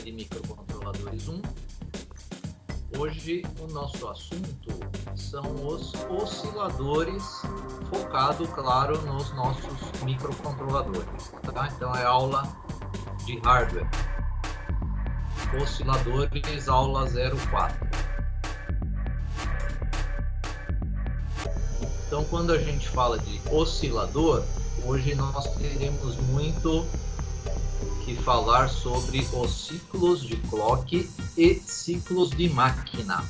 de microcontroladores 1. Hoje o nosso assunto são os osciladores, focado, claro, nos nossos microcontroladores. Tá? Então é aula de hardware. Osciladores, aula 04. Então, quando a gente fala de oscilador, hoje nós teremos muito que falar sobre os ciclos de clock e ciclos de máquina.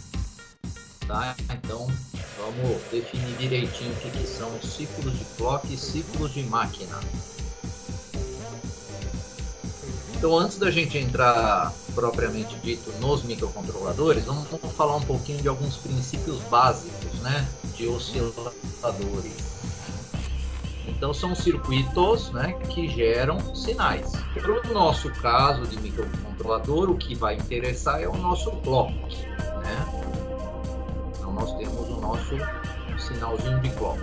Tá? Então, vamos definir direitinho o que são os ciclos de clock e ciclos de máquina. Então, antes da gente entrar propriamente dito nos microcontroladores, vamos falar um pouquinho de alguns princípios básicos, né, de osciladores. Então, são circuitos, né, que geram sinais. Para o nosso caso de microcontrolador, o que vai interessar é o nosso clock, né? Então, nós temos o nosso sinalzinho de clock.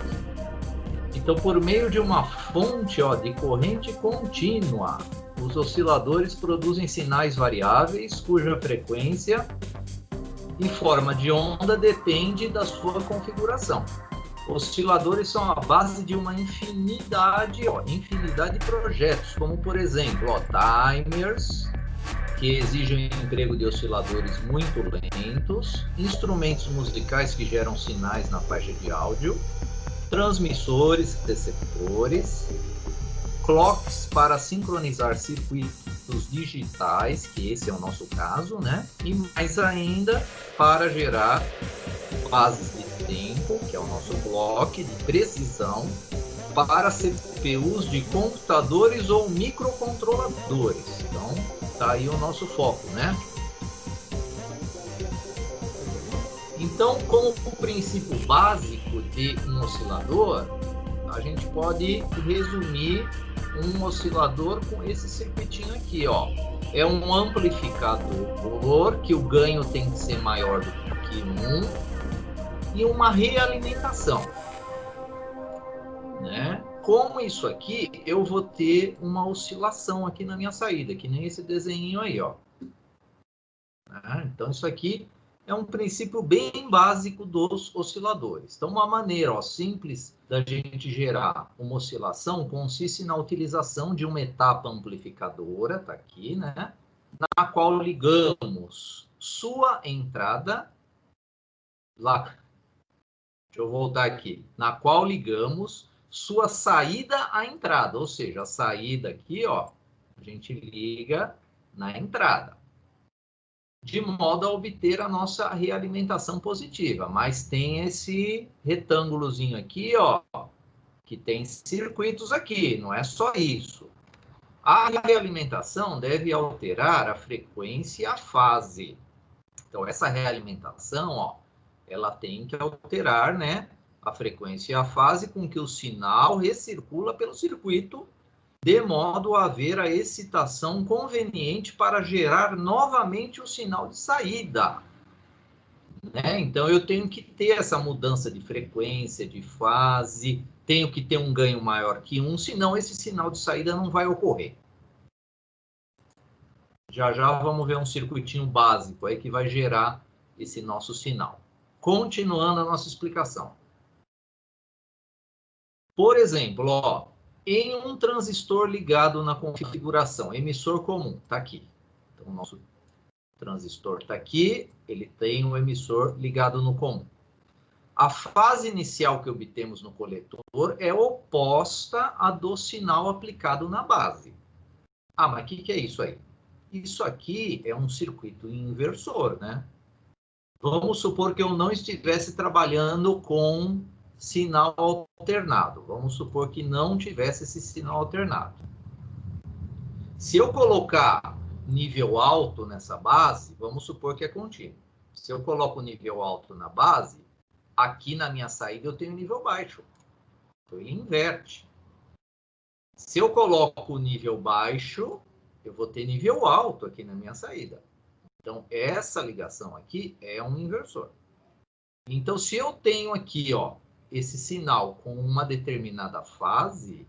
Então, por meio de uma fonte de corrente contínua, os osciladores produzem sinais variáveis cuja frequência e forma de onda depende da sua configuração. Osciladores são a base de uma infinidade de projetos, como por exemplo, timers, que exigem o emprego de osciladores muito lentos, instrumentos musicais que geram sinais na faixa de áudio, transmissores, receptores, clocks para sincronizar circuitos digitais, que esse é o nosso caso, né? E mais ainda para gerar bases de tempo, que é o nosso bloco de precisão, para CPUs de computadores ou microcontroladores. Então, tá aí o nosso foco, né? Então, como o princípio básico de um oscilador, a gente pode resumir um oscilador com esse circuitinho aqui, ó. É um amplificador que o ganho tem que ser maior do que 1 e uma realimentação, né? Com isso aqui, eu vou ter uma oscilação aqui na minha saída, que nem esse desenho aí, ó. Então, isso aqui é um princípio bem básico dos osciladores. Então, uma maneira simples da gente gerar uma oscilação consiste na utilização de uma etapa amplificadora, tá aqui, né? Na qual ligamos sua entrada lá. Deixa eu voltar aqui. Na qual ligamos sua saída à entrada, ou seja, a saída aqui, ó, a gente liga na entrada, de modo a obter a nossa realimentação positiva. Mas tem esse retângulozinho aqui, ó, que tem circuitos aqui, não é só isso. A realimentação deve alterar a frequência e a fase. Então, essa realimentação, ó, ela tem que alterar, né, a frequência e a fase com que o sinal recircula pelo circuito, de modo a haver a excitação conveniente para gerar novamente o sinal de saída. Né? Então, eu tenho que ter essa mudança de frequência, de fase, tenho que ter um ganho maior que 1, senão esse sinal de saída não vai ocorrer. Já vamos ver um circuitinho básico aí que vai gerar esse nosso sinal. Continuando a nossa explicação. Por exemplo, ó, em um transistor ligado na configuração, emissor comum, está aqui. Então, o nosso transistor está aqui, ele tem um emissor ligado no comum. A fase inicial que obtemos no coletor é oposta à do sinal aplicado na base. Ah, mas o que é isso aí? Isso aqui é um circuito inversor, né? Vamos supor que eu não estivesse trabalhando com sinal alternado. Vamos supor que não tivesse esse sinal alternado. Se eu colocar nível alto nessa base, vamos supor que é contínuo. Se eu coloco nível alto na base, aqui na minha saída eu tenho nível baixo. Então ele inverte. Se eu coloco nível baixo, eu vou ter nível alto aqui na minha saída. Então, essa ligação aqui é um inversor. Então, se eu tenho aqui, ó, esse sinal com uma determinada fase,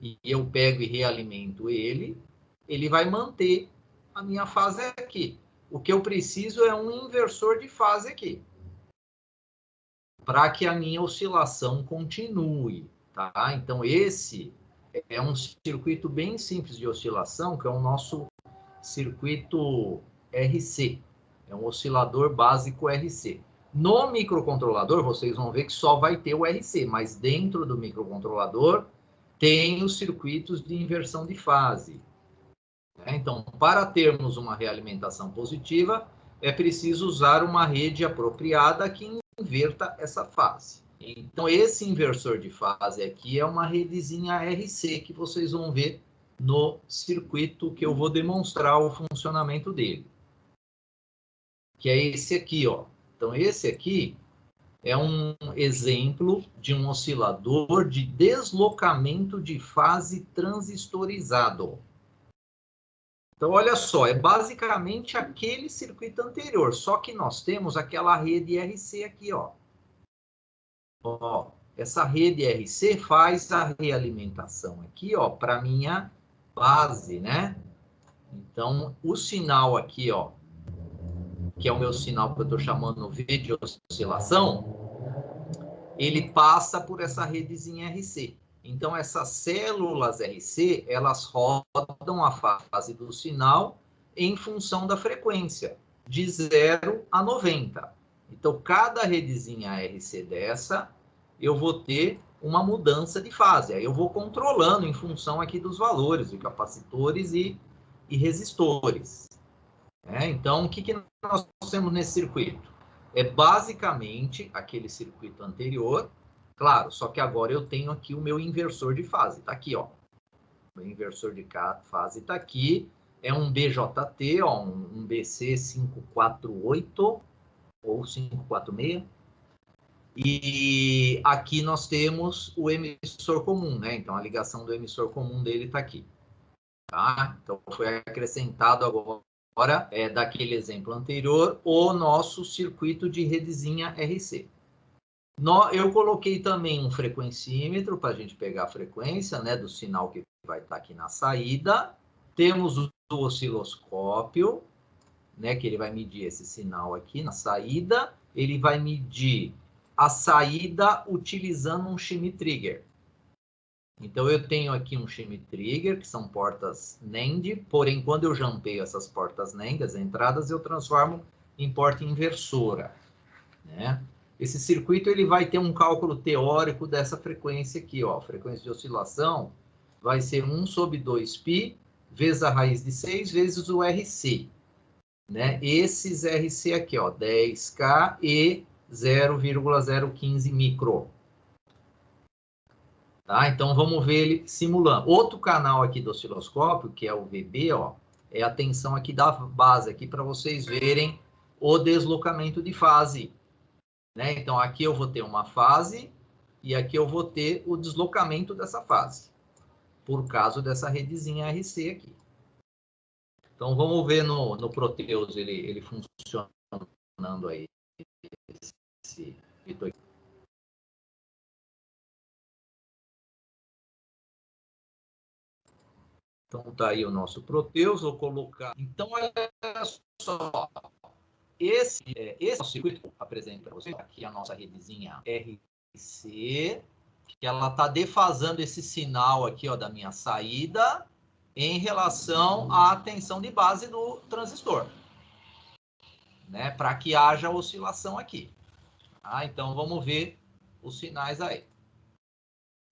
e eu pego e realimento ele, ele vai manter a minha fase é aqui. O que eu preciso é um inversor de fase aqui, para que a minha oscilação continue, tá? Então, esse é um circuito bem simples de oscilação, que é o nosso circuito RC. É um oscilador básico RC. No microcontrolador, vocês vão ver que só vai ter o RC, mas dentro do microcontrolador tem os circuitos de inversão de fase. Então, para termos uma realimentação positiva, é preciso usar uma rede apropriada que inverta essa fase. Então, esse inversor de fase aqui é uma redezinha RC que vocês vão ver no circuito que eu vou demonstrar o funcionamento dele. Que é esse aqui, ó. Então, esse aqui é um exemplo de um oscilador de deslocamento de fase transistorizado. Então, olha só, é basicamente aquele circuito anterior, só que nós temos aquela rede RC aqui, ó. Ó, essa rede RC faz a realimentação aqui, ó, para minha base, né? Então, o sinal aqui, ó, que é o meu sinal que eu estou chamando V de oscilação, ele passa por essa redezinha RC. Então, essas células RC, elas rodam a fase do sinal em função da frequência, de 0 a 90. Então, cada redezinha RC dessa, eu vou ter uma mudança de fase. Aí eu vou controlando em função aqui dos valores de capacitores e resistores. Então, o que nós temos nesse circuito? É basicamente aquele circuito anterior, claro, só que agora eu tenho aqui o meu inversor de fase, está aqui, ó. O inversor de fase está aqui, é um BJT, ó, um BC548 ou 546. E aqui nós temos o emissor comum, né? Então, a ligação do emissor comum dele está aqui. Tá? Então, foi acrescentado agora, daquele exemplo anterior, o nosso circuito de redezinha RC. Eu coloquei também um frequencímetro para a gente pegar a frequência, né, do sinal que vai estar aqui na saída. Temos o osciloscópio, né, que ele vai medir esse sinal aqui na saída. Ele vai medir a saída utilizando um shimmy trigger. Então, eu tenho aqui um shimmy trigger, que são portas NAND, porém, quando eu jampeio essas portas NAND, as entradas, eu transformo em porta inversora, né? Esse circuito ele vai ter um cálculo teórico dessa frequência aqui, ó. A frequência de oscilação vai ser 1/2π vezes a raiz de 6 vezes o RC, né? Esses RC aqui, ó, 10K e 0,015 micro. Tá? Então, vamos ver ele simulando. Outro canal aqui do osciloscópio, que é o VB, ó, é a tensão aqui da base, aqui para vocês verem o deslocamento de fase. Né? Então, aqui eu vou ter uma fase e aqui eu vou ter o deslocamento dessa fase, por causa dessa redezinha RC aqui. Então, vamos ver no Proteus ele funcionando aí. Então, tá aí o nosso Proteus, vou colocar. Então, olha só. Esse circuito que apresenta para vocês, aqui a nossa redezinha RC, que ela está defasando esse sinal aqui, ó, da minha saída em relação à tensão de base do transistor, né? Para que haja oscilação aqui. Tá? Então, vamos ver os sinais aí.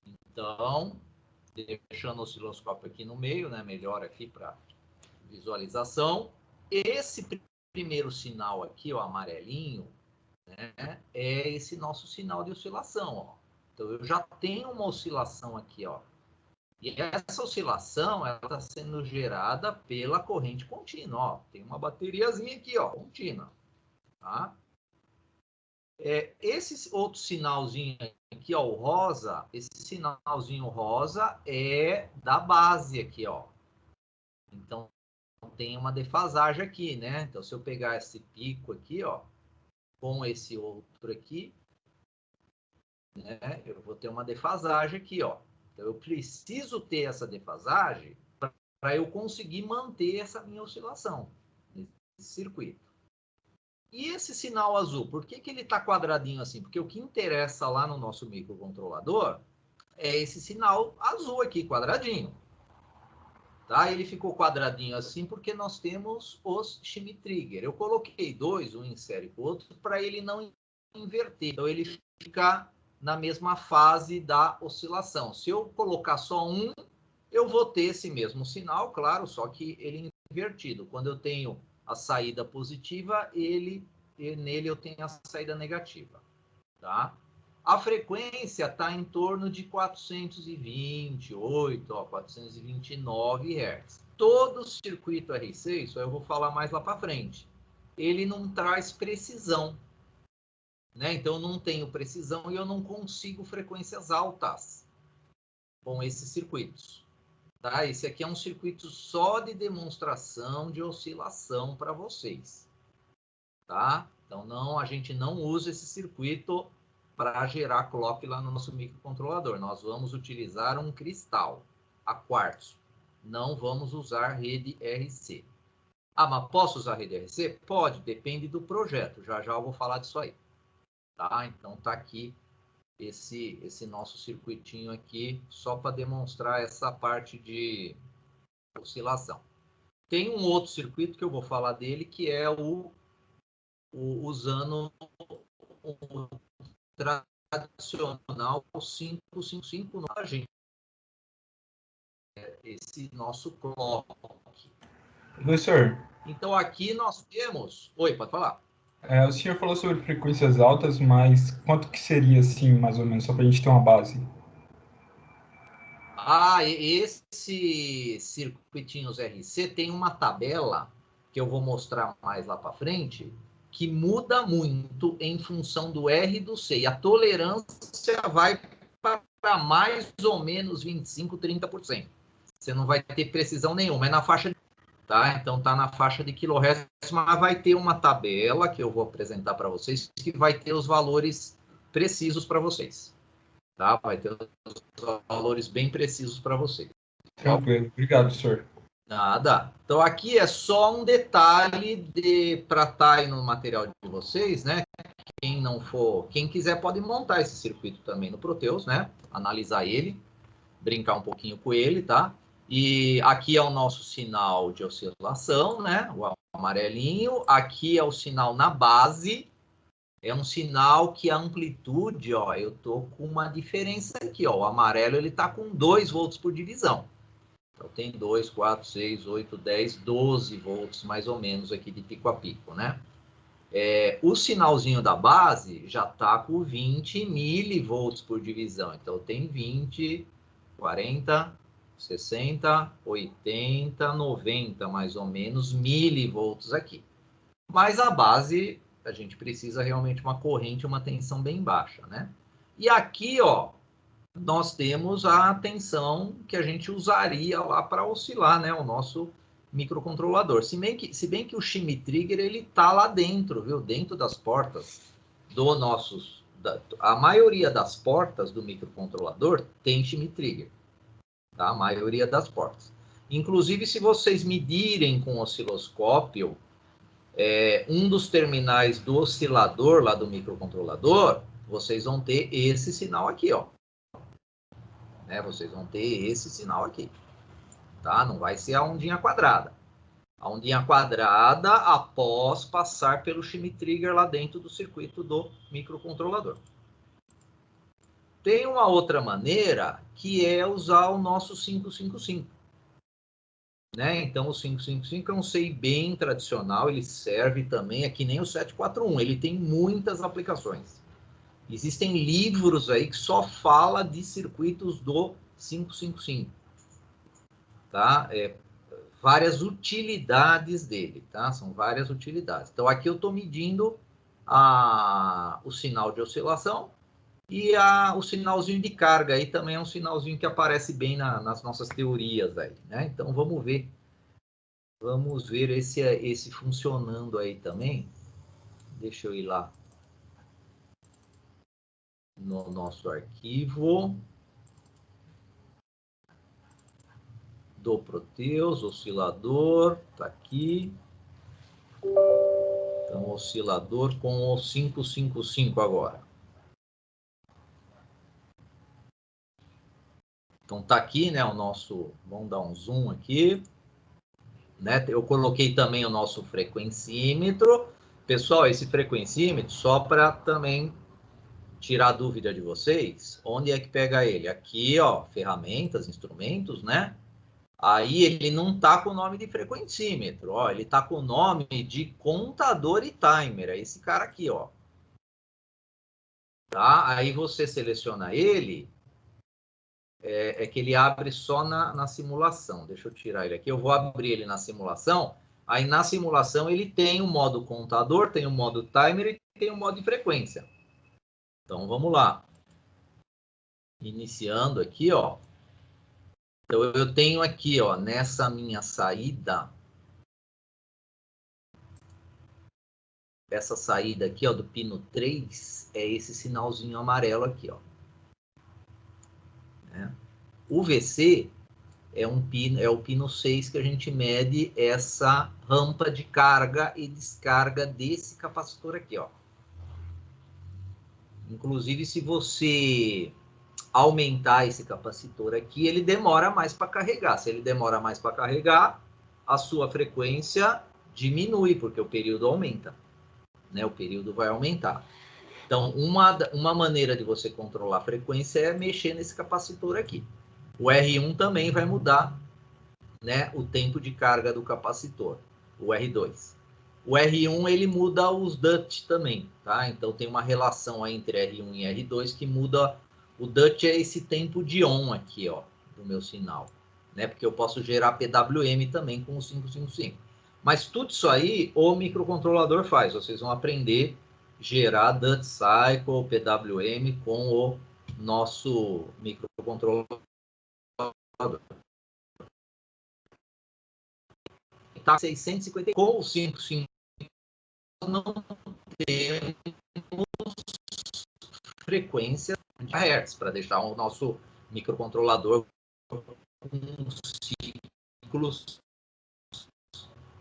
Então, deixando o osciloscópio aqui no meio, né? Melhor aqui para visualização. Esse primeiro sinal aqui, o amarelinho, né, é esse nosso sinal de oscilação, ó. Então, eu já tenho uma oscilação aqui, ó. E essa oscilação, ela está sendo gerada pela corrente contínua, ó. Tem uma bateriazinha aqui, ó, contínua, tá? Esse outro sinalzinho aqui, ó, o rosa, esse sinalzinho rosa é da base aqui, ó. Então, tem uma defasagem aqui, né? Então, se eu pegar esse pico aqui, ó, com esse outro aqui, né, eu vou ter uma defasagem aqui, ó. Então, eu preciso ter essa defasagem para eu conseguir manter essa minha oscilação nesse circuito. E esse sinal azul, por que ele está quadradinho assim? Porque o que interessa lá no nosso microcontrolador é esse sinal azul aqui, quadradinho. Tá? Ele ficou quadradinho assim porque nós temos os Schmitt Trigger. Eu coloquei dois, um em série com o outro, para ele não inverter. Então ele fica na mesma fase da oscilação. Se eu colocar só um, eu vou ter esse mesmo sinal, claro, só que ele invertido. Quando eu tenho a saída positiva, nele eu tenho a saída negativa. Tá? A frequência está em torno de 428, 429 Hz. Todo circuito RC, isso eu vou falar mais lá para frente, ele não traz precisão. Né? Então, eu não tenho precisão e eu não consigo frequências altas com esses circuitos. Tá? Esse aqui é um circuito só de demonstração de oscilação para vocês. Tá? Então, a gente não usa esse circuito para gerar clock lá no nosso microcontrolador. Nós vamos utilizar um cristal a quartzo. Não vamos usar rede RC. Ah, mas posso usar rede RC? Pode, depende do projeto. Já já eu vou falar disso aí. Tá? Então tá aqui esse nosso circuitinho aqui, só para demonstrar essa parte de oscilação. Tem um outro circuito que eu vou falar dele, que é usando o tradicional 555 na gente. Esse nosso clock. Professor. Então aqui nós temos... Oi, pode falar. O senhor falou sobre frequências altas, mas quanto que seria, assim, mais ou menos, só para a gente ter uma base? Esse circuitinhos RC tem uma tabela que eu vou mostrar mais lá para frente, que muda muito em função do R e do C. E a tolerância vai para mais ou menos 25%, 30%. Você não vai ter precisão nenhuma, é na faixa de... Tá? Então está na faixa de kHz, mas vai ter uma tabela que eu vou apresentar para vocês, que vai ter os valores precisos para vocês. Tá? Vai ter os valores bem precisos para vocês. Tranquilo. Obrigado, senhor. Nada. Então aqui é só um detalhe para estar aí no material de vocês, né? Quem quiser pode montar esse circuito também no Proteus, né? Analisar ele, brincar um pouquinho com ele, tá? E aqui é o nosso sinal de oscilação, né? O amarelinho. Aqui é o sinal na base. É um sinal que a amplitude, ó, eu tô com uma diferença aqui, ó. O amarelo ele tá com 2 volts por divisão. Então tem 2, 4, 6, 8, 10, 12 volts mais ou menos aqui de pico a pico, né? O sinalzinho da base já tá com 20 milivolts por divisão. Então tem 20, 40, 60, 80, 90 mais ou menos milivolts aqui. Mas a base, a gente precisa realmente uma corrente, uma tensão bem baixa, né? E aqui, ó, nós temos a tensão que a gente usaria lá para oscilar, né, o nosso microcontrolador. Se bem que o Schmitt Trigger ele tá lá dentro, viu? Dentro das portas do nossos... a maioria das portas do microcontrolador tem Schmitt Trigger, tá? A maioria das portas. Inclusive, se vocês medirem com o osciloscópio, um dos terminais do oscilador lá do microcontrolador, vocês vão ter esse sinal aqui, ó. Né? Vocês vão ter esse sinal aqui, tá? Não vai ser a ondinha quadrada. A ondinha quadrada após passar pelo Schmitt Trigger lá dentro do circuito do microcontrolador. Tem uma outra maneira que é usar o nosso 555. Né? Então, o 555 é um CI bem tradicional, ele serve também, é que nem o 741, ele tem muitas aplicações. Existem livros aí que só fala de circuitos do 555. Tá? Várias utilidades dele, tá? São várias utilidades. Então, aqui eu estou medindo o sinal de oscilação e o sinalzinho de carga. Aí também é um sinalzinho que aparece bem nas nossas teorias aí, né? Então, vamos ver. Vamos ver esse funcionando aí também. Deixa eu ir lá no nosso arquivo. do Proteus, oscilador, tá aqui. Então, oscilador com o 555 agora. Então, tá aqui, né, o nosso... Vamos dar um zoom aqui. Né? Eu coloquei também o nosso frequencímetro. Pessoal, esse frequencímetro, só para também tirar a dúvida de vocês, onde é que pega ele? Aqui, ó, ferramentas, instrumentos, né? Aí ele não tá com o nome de frequencímetro, ó, ele tá com o nome de contador e timer, é esse cara aqui, ó. Tá? Aí você seleciona ele, é que ele abre só na simulação. Deixa eu tirar ele aqui, eu vou abrir ele na simulação. Aí na simulação ele tem o modo contador, tem o modo timer e tem o modo de frequência. Então vamos lá. Iniciando aqui, ó. Então eu tenho aqui, ó, nessa minha saída, essa saída aqui, ó, do pino 3, é esse sinalzinho amarelo aqui, ó. Né? O VC é o pino 6 que a gente mede essa rampa de carga e descarga desse capacitor aqui, ó. Inclusive, se você aumentar esse capacitor aqui, ele demora mais para carregar. Se ele demora mais para carregar, a sua frequência diminui, porque o período aumenta. Né? O período vai aumentar. Então, uma maneira de você controlar a frequência é mexer nesse capacitor aqui. O R1 também vai mudar, né, o tempo de carga do capacitor, o R2. O R1 ele muda os DUT também, tá? Então tem uma relação aí entre R1 e R2 que muda. O DUT é esse tempo de on aqui, ó, do meu sinal, né? Porque eu posso gerar PWM também com o 555. Mas tudo isso aí o microcontrolador faz. Vocês vão aprender a gerar DUT cycle, PWM com o nosso microcontrolador. Tá 650 com o 555 não temos frequência de Hz para deixar o nosso microcontrolador com ciclos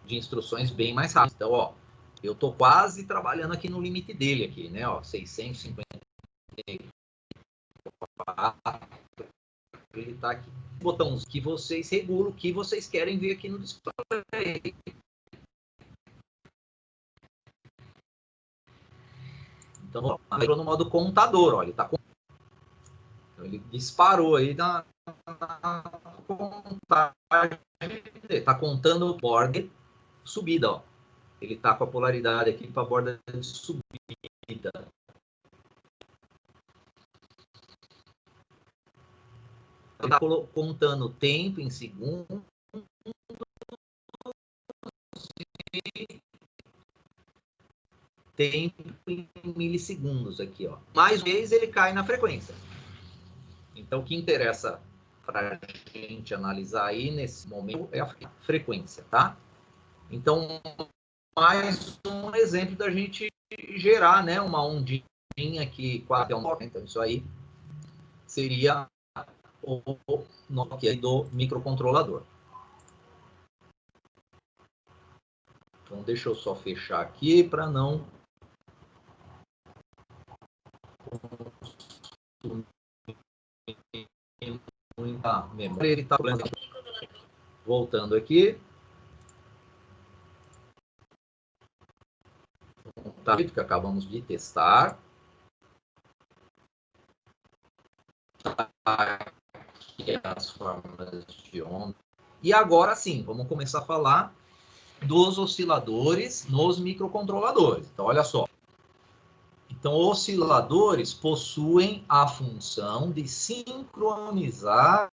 de instruções bem mais rápidos. Então, ó, eu tô quase trabalhando aqui no limite dele aqui, né? Ó, 654. Ele tá aqui. Botões que vocês regulam o que vocês querem ver aqui no display. Então, entrou no modo contador, ó, ele tá então, ele disparou aí na contagem, tá contando o border subida, ó. Ele tá com a polaridade aqui para a borda de subida. Ele tá contando o tempo em segundos e tempo em milissegundos aqui, ó. Mais uma vez ele cai na frequência. Então, o que interessa para a gente analisar aí nesse momento é a frequência, tá? Então, mais um exemplo da gente gerar, né, uma ondinha aqui, quase então isso aí seria o Nokia do microcontrolador. Então, deixa eu só fechar aqui para não muita memória. Ele está voltando aqui. Tá, que acabamos de testar. Aqui as formas de onda. E agora sim, vamos começar a falar dos osciladores nos microcontroladores. Então, olha só. Então, osciladores possuem a função de sincronizar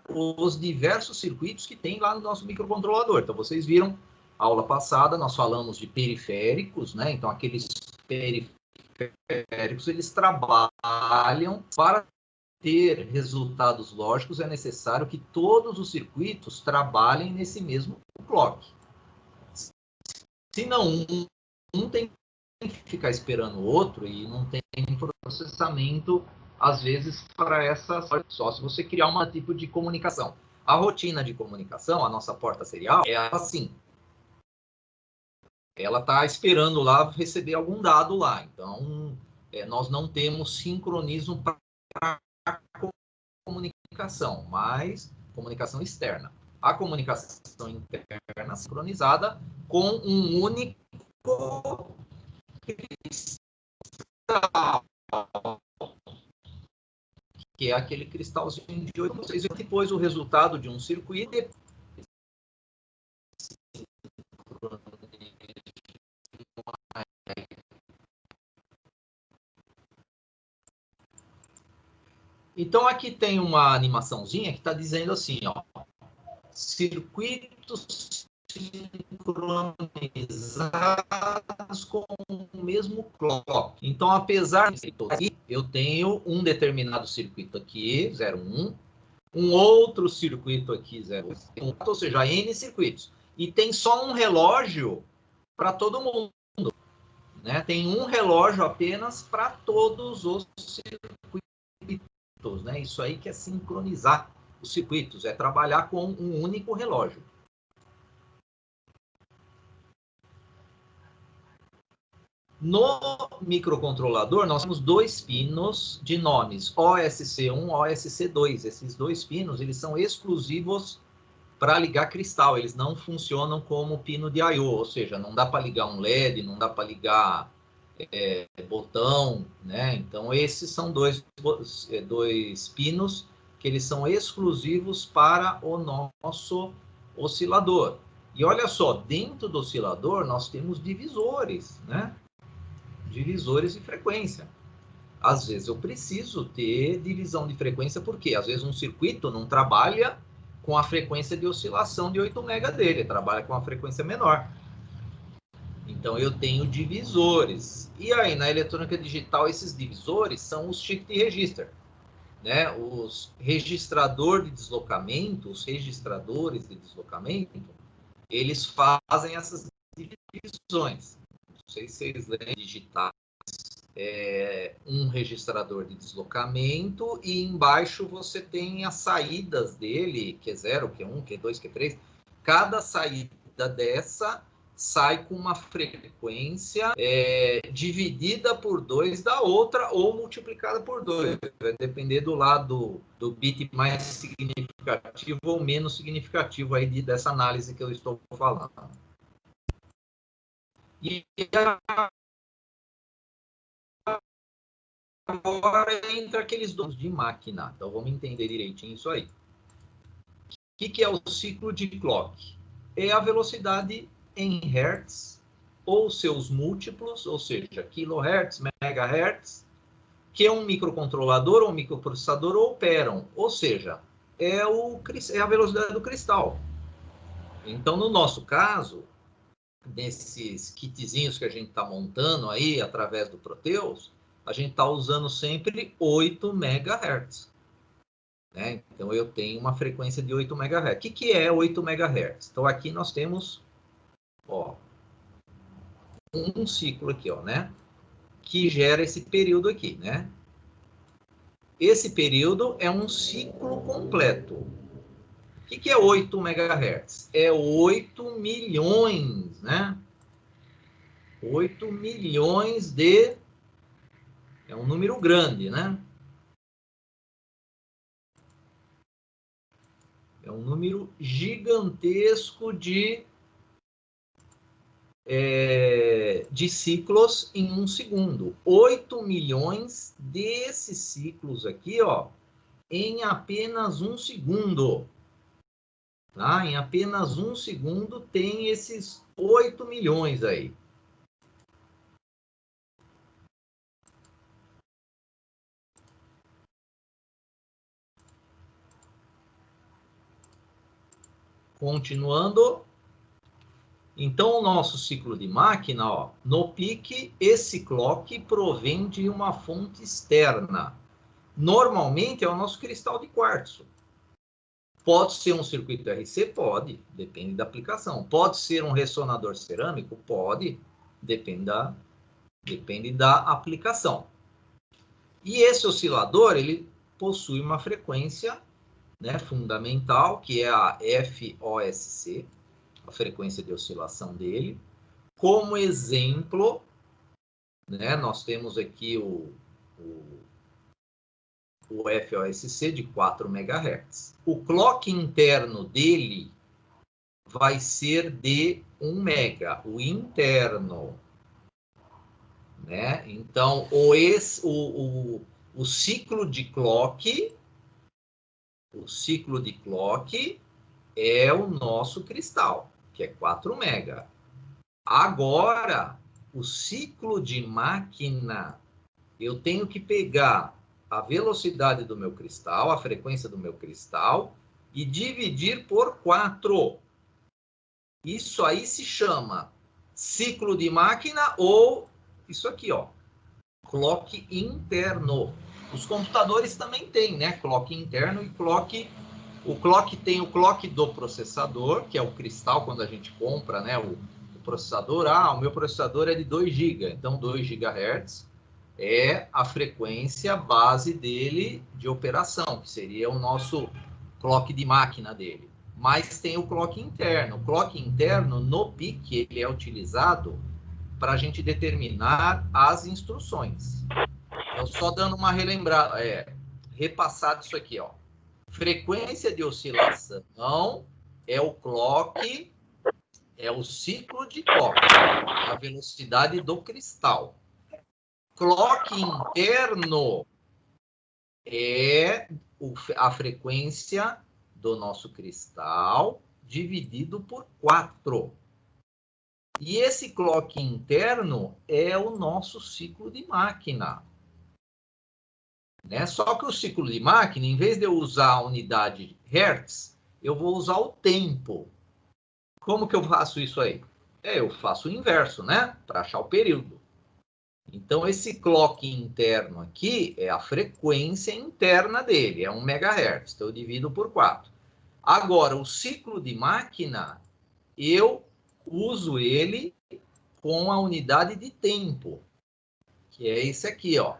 os diversos circuitos que tem lá no nosso microcontrolador. Então, vocês viram, aula passada, nós falamos de periféricos, né? Então, aqueles periféricos, eles trabalham para ter resultados lógicos, é necessário que todos os circuitos trabalhem nesse mesmo clock. Se não, um tem que ficar esperando o outro e não tem processamento, às vezes, para essa só se você criar um tipo de comunicação. A rotina de comunicação, a nossa porta serial, é assim. Ela está esperando lá receber algum dado lá. Então, nós não temos sincronismo para comunicação, mas comunicação externa. A comunicação interna sincronizada com um único cristal, que é aquele cristalzinho de 8 6, e depois o resultado de um circuito. Então aqui tem uma animaçãozinha que está dizendo assim, ó, circuitos sincronizados com o mesmo clock. Então, apesar de eu tenho um determinado circuito aqui, 01, um outro circuito aqui, 0, ou seja, N circuitos. E tem só um relógio para todo mundo. Né? Tem um relógio apenas para todos os circuitos. Né? Isso aí que é sincronizar os circuitos, é trabalhar com um único relógio. No microcontrolador, nós temos dois pinos de nomes, OSC1 e OSC2. Esses dois pinos, eles são exclusivos para ligar cristal, eles não funcionam como pino de I/O, ou seja, não dá para ligar um LED, não dá para ligar botão, né? Então, esses são dois pinos que eles são exclusivos para o nosso oscilador. E olha só, dentro do oscilador nós temos divisores, né? Divisores de frequência. Às vezes eu preciso ter divisão de frequência, porque às vezes um circuito não trabalha com a frequência de oscilação de 8 MHz dele, trabalha com uma frequência menor. Então eu tenho divisores. E aí na eletrônica digital esses divisores são os shift register, né? Os registradores de deslocamento, os registradores de deslocamento, eles fazem essas divisões. Não sei se vocês lembram, digitais, um registrador de deslocamento e embaixo você tem as saídas dele, Q0, Q1, Q2, Q3. Cada saída dessa sai com uma frequência dividida por 2 da outra ou multiplicada por 2. Vai depender do lado do bit mais significativo ou menos significativo aí dessa análise que eu estou falando. E agora entra aqueles donos de máquina. Então vamos entender direitinho isso aí. O que é o ciclo de clock? É a velocidade em hertz ou seus múltiplos, ou seja, kilohertz, megahertz, que um microcontrolador ou microprocessador operam. Ou seja, é a velocidade do cristal. Então, no nosso caso, desses kitzinhos que a gente está montando aí através do Proteus, a gente está usando sempre 8 MHz. Né? Então, eu tenho uma frequência de 8 MHz. O que é 8 MHz? Então, aqui nós temos um ciclo aqui, né? Que gera esse período aqui, né? Esse período é um ciclo completo. O que é 8 MHz? É 8 milhões, né? 8 milhões de... É um número grande, né? É um número gigantesco de ciclos em um segundo. 8 milhões desses ciclos aqui, ó, em apenas um segundo. Tá? Em apenas um segundo tem esses 8 milhões aí. Continuando. Então, o nosso ciclo de máquina, ó, no pique, esse clock provém de uma fonte externa. Normalmente é o nosso cristal de quartzo. Pode ser um circuito RC? Pode, depende da aplicação. Pode ser um ressonador cerâmico? Pode, depende da aplicação. E esse oscilador, ele possui uma frequência né, fundamental, que é a FOSC, a frequência de oscilação dele. Como exemplo, né, nós temos aqui o FOSC de 4 MHz. O clock interno dele vai ser de 1 mega, o interno. Né? Então, o ciclo de clock é o nosso cristal, que é 4 mega. Agora, o ciclo de máquina, eu tenho que pegar a velocidade do meu cristal, a frequência do meu cristal, e dividir por 4. Isso aí se chama ciclo de máquina ou isso aqui, ó, clock interno. Os computadores também têm, né? Clock interno e clock... O clock tem o clock do processador, que é o cristal quando a gente compra, né? O processador. Ah, o meu processador é de 2 GB, então 2 GHz é a frequência base dele de operação, que seria o nosso clock de máquina dele. Mas tem o clock interno. O clock interno, no PIC, ele é utilizado para a gente determinar as instruções. Então, só dando uma relembrada, repassado isso aqui, ó. Frequência de oscilação é o clock, é o ciclo de clock, a velocidade do cristal. Clock interno é a frequência do nosso cristal dividido por 4. E esse clock interno é o nosso ciclo de máquina. Né? Só que o ciclo de máquina, em vez de eu usar a unidade Hertz, eu vou usar o tempo. Como que eu faço isso aí? Eu faço o inverso, né? Para achar o período. Então, esse clock interno aqui é a frequência interna dele, é 1 MHz. Então, eu divido por 4. Agora, o ciclo de máquina, eu uso ele com a unidade de tempo, que é esse aqui, ó.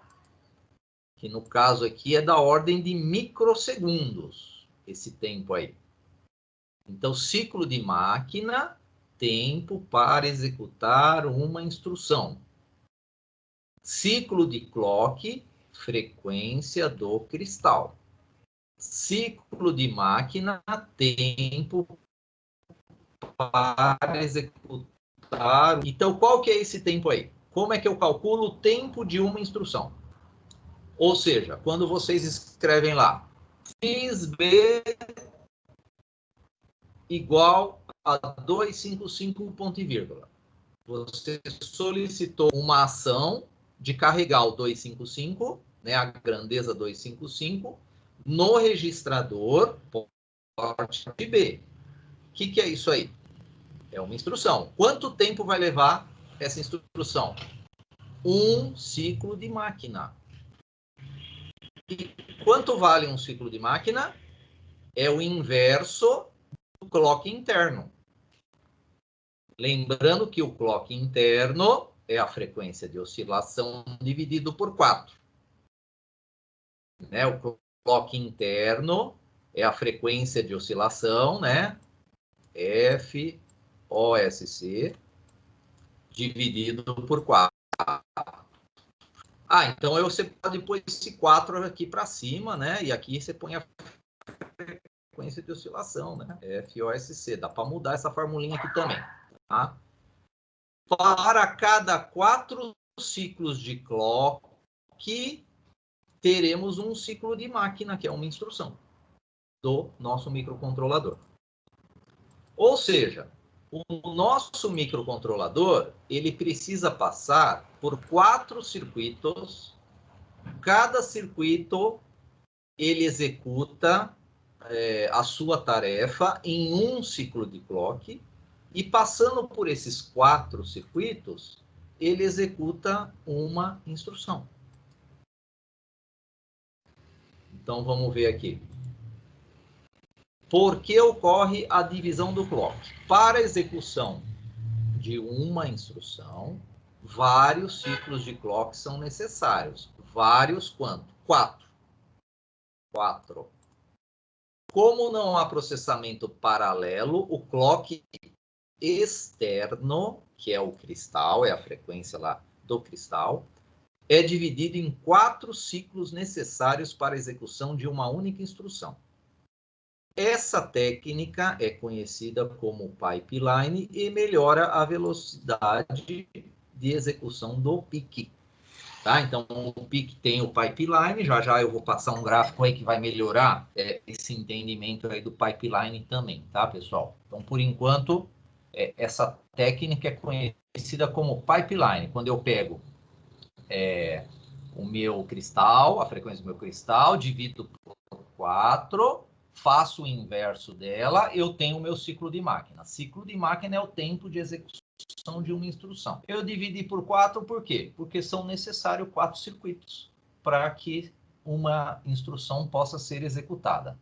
Que no caso aqui é da ordem de microsegundos, esse tempo aí. Então, ciclo de máquina, tempo para executar uma instrução. Ciclo de clock, frequência do cristal. Ciclo de máquina, tempo para executar. Então, qual que é esse tempo aí? Como é que eu calculo o tempo de uma instrução? Ou seja, quando vocês escrevem lá, XB igual a 255 ponto e vírgula. Você solicitou uma ação de carregar o 255, né, a grandeza 255, no registrador porte B. O que é isso aí? É uma instrução. Quanto tempo vai levar essa instrução? Um ciclo de máquina. E quanto vale um ciclo de máquina? É o inverso do clock interno. Lembrando que o clock interno é a frequência de oscilação dividido por 4. Né? O clock interno é a frequência de oscilação, né? FOSC, dividido por 4. Ah, então você pode pôr esse 4 aqui para cima, né? E aqui você põe a frequência de oscilação, né? FOSC. Dá para mudar essa formulinha aqui também, tá? Para cada 4 ciclos de clock, teremos um ciclo de máquina, que é uma instrução do nosso microcontrolador. Ou seja, o nosso microcontrolador, ele precisa passar por 4 circuitos. Cada circuito, ele executa a sua tarefa em um ciclo de clock. E passando por esses 4 circuitos, ele executa uma instrução. Então, vamos ver aqui. Por que ocorre a divisão do clock? Para a execução de uma instrução, vários ciclos de clock são necessários. Vários quanto? 4. 4. Como não há processamento paralelo, o clock externo, que é o cristal, é a frequência lá do cristal, é dividido em 4 ciclos necessários para a execução de uma única instrução. Essa técnica é conhecida como pipeline e melhora a velocidade de execução do PIC. Tá? Então, o PIC tem o pipeline, já eu vou passar um gráfico aí que vai melhorar esse entendimento aí do pipeline também, tá, pessoal? Então, por enquanto, essa técnica é conhecida como pipeline. Quando eu pego o meu cristal, a frequência do meu cristal, divido por 4, faço o inverso dela, eu tenho o meu ciclo de máquina. Ciclo de máquina é o tempo de execução de uma instrução. Eu dividi por 4, por quê? Porque são necessários 4 circuitos para que uma instrução possa ser executada.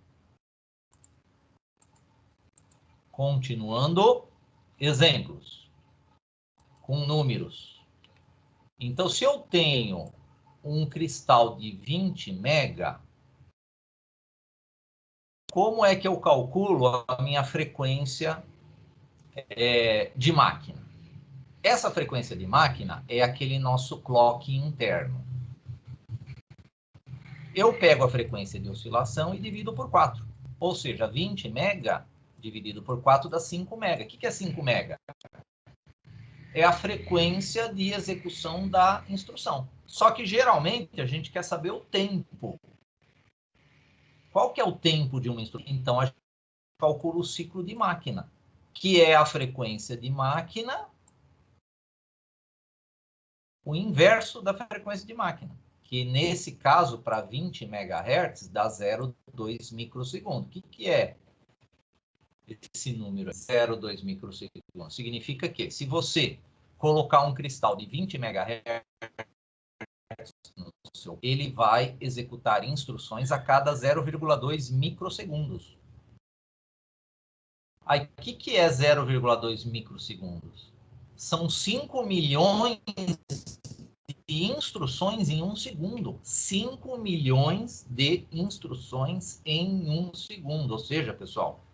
Continuando, exemplos com números. Então, se eu tenho um cristal de 20 mega, como é que eu calculo a minha frequência de máquina? Essa frequência de máquina é aquele nosso clock interno. Eu pego a frequência de oscilação e divido por 4. Ou seja, 20 mega dividido por 4 dá 5 mega. O que é 5 mega? É a frequência de execução da instrução. Só que, geralmente, a gente quer saber o tempo. Qual que é o tempo de uma instrução? Então, a gente calcula o ciclo de máquina, que é a frequência de máquina, o inverso da frequência de máquina, que nesse caso, para 20 MHz, dá 0,2 microsegundo. O que é esse número? 0,2 microsegundo. Significa que, se você colocar um cristal de 20 MHz no seu, ele vai executar instruções a cada 0,2 microsegundos. Aí, o que é 0,2 microsegundos? São 5 milhões de instruções em 1 segundo. 5 milhões de instruções em 1 segundo. Ou seja, pessoal,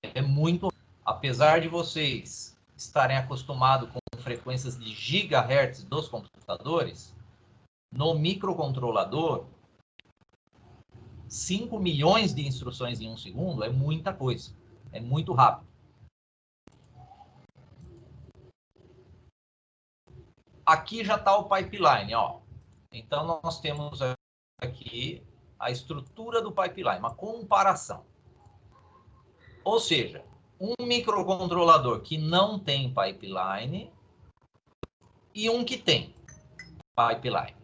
é muito... Apesar de vocês estarem acostumados com frequências de gigahertz dos computadores, no microcontrolador, 5 milhões de instruções em 1 segundo é muita coisa. É muito rápido. Aqui já está o pipeline, ó. Então, nós temos aqui a estrutura do pipeline, uma comparação. Ou seja, um microcontrolador que não tem pipeline e um que tem pipeline.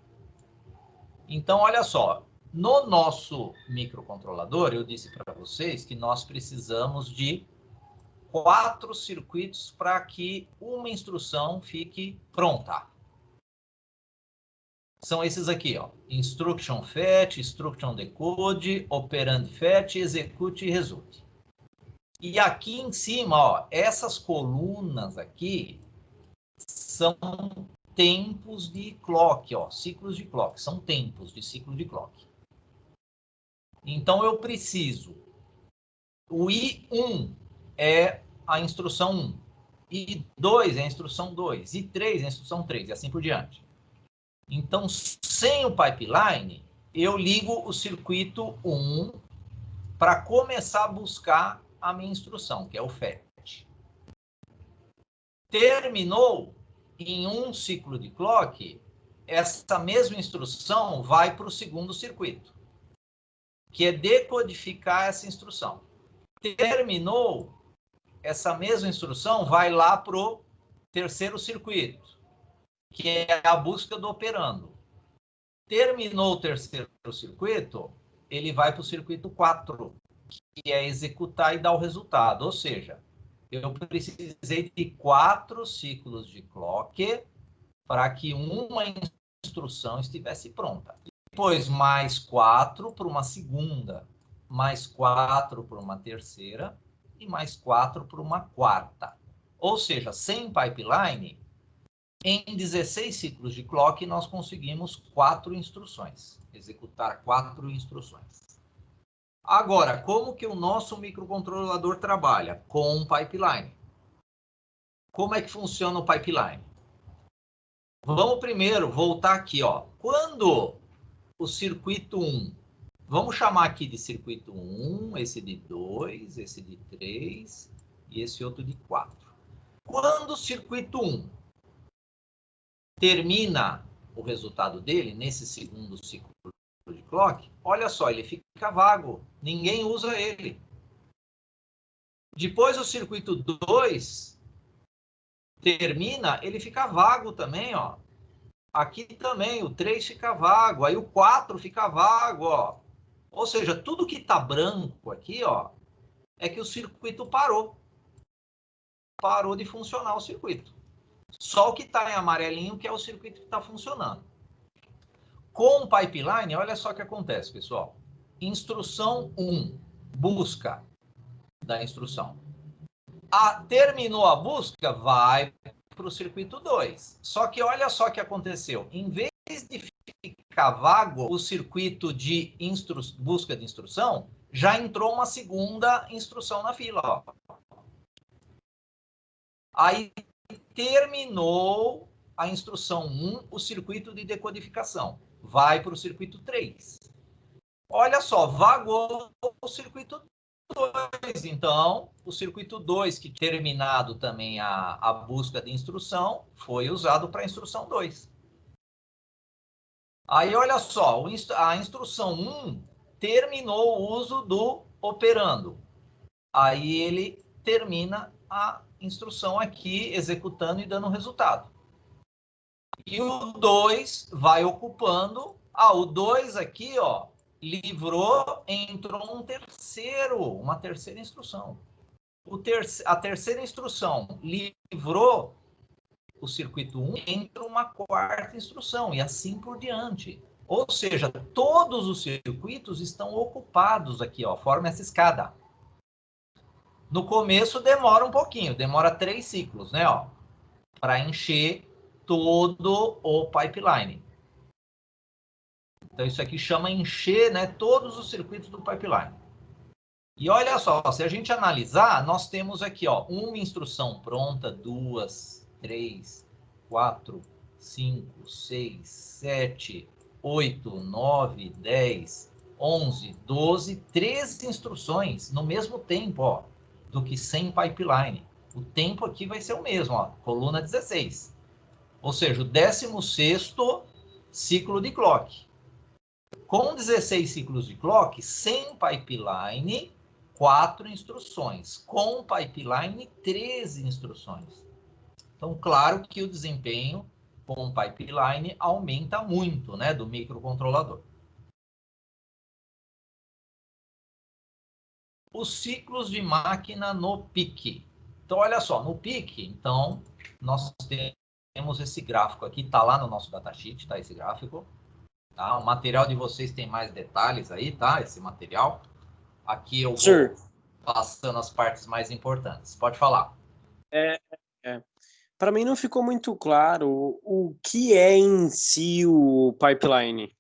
Então, olha só, no nosso microcontrolador, eu disse para vocês que nós precisamos de 4 circuitos para que uma instrução fique pronta. São esses aqui, ó. Instruction fetch, instruction decode, operand fetch, execute e result. E aqui em cima, ó, essas colunas aqui são tempos de clock, ó, ciclos de clock, são tempos de ciclo de clock. Então eu preciso, o I1 é a instrução 1, I2 é a instrução 2, I3 é a instrução 3 e assim por diante. Então, sem o pipeline, eu ligo o circuito 1 para começar a buscar a minha instrução, que é o fetch. Terminou em um ciclo de clock, essa mesma instrução vai para o segundo circuito, que é decodificar essa instrução. Terminou, essa mesma instrução vai lá para o terceiro circuito, que é a busca do operando. Terminou o terceiro circuito, ele vai para o circuito 4, que é executar e dar o resultado. Ou seja, eu precisei de 4 ciclos de clock para que uma instrução estivesse pronta. Depois, mais 4 para uma segunda, mais 4 para uma terceira e mais 4 para uma quarta. Ou seja, sem pipeline, em 16 ciclos de clock, nós conseguimos 4 instruções. Executar 4 instruções. Agora, como que o nosso microcontrolador trabalha? Com um pipeline. Como é que funciona o pipeline? Vamos primeiro voltar aqui, ó. Quando o circuito 1, vamos chamar aqui de circuito 1, esse de 2, esse de 3 e esse outro de 4. Quando o circuito 1 termina o resultado dele, nesse segundo ciclo de clock, olha só, ele fica vago, ninguém usa ele. Depois o circuito 2 termina, ele fica vago também, ó. Aqui também, o 3 fica vago, aí o 4 fica vago, ó. Ou seja, tudo que está branco aqui, ó, é que o circuito parou. Parou de funcionar o circuito. Só o que está em amarelinho que é o circuito que está funcionando. Com o pipeline, olha só o que acontece, pessoal. Instrução 1, busca da instrução. Terminou a busca, vai para o circuito 2. Só que olha só o que aconteceu. Em vez de ficar vago o circuito de busca de instrução, já entrou uma segunda instrução na fila. Ó. Aí terminou a instrução 1, o circuito de decodificação. Vai para o circuito 3. Olha só, vagou o circuito 2. Então, o circuito 2, que terminado também a busca de instrução, foi usado para a instrução 2. Aí, olha só, a instrução 1 terminou o uso do operando. Aí ele termina a instrução aqui, executando e dando resultado. E o 2 vai ocupando. O 2 aqui, ó, livrou, entrou uma terceira instrução. A terceira instrução livrou o circuito 1, entra uma quarta instrução, e assim por diante. Ou seja, todos os circuitos estão ocupados aqui, ó, forma essa escada. No começo demora um pouquinho, demora 3 ciclos, né, ó, para encher todo o pipeline. Então, isso aqui chama encher, né, todos os circuitos do pipeline. E olha só, se a gente analisar, nós temos aqui, ó, uma instrução pronta, 2, 3, 4, 5, 6, 7, 8, 9, 10, 11, 12, 13 instruções no mesmo tempo, ó, do que sem pipeline. O tempo aqui vai ser o mesmo, ó, coluna 16. Ou seja, o 16º ciclo de clock. Com 16 ciclos de clock, sem pipeline, 4 instruções. Com pipeline, 13 instruções. Então, claro que o desempenho com pipeline aumenta muito, né, do microcontrolador. Os ciclos de máquina no PIC. Então, olha só, no PIC, então, nós temos esse gráfico aqui, está lá no nosso datasheet, tá esse gráfico. Tá? O material de vocês tem mais detalhes aí, tá? Esse material. Aqui eu vou passando as partes mais importantes. Pode falar. Para mim não ficou muito claro o que é em si o pipeline.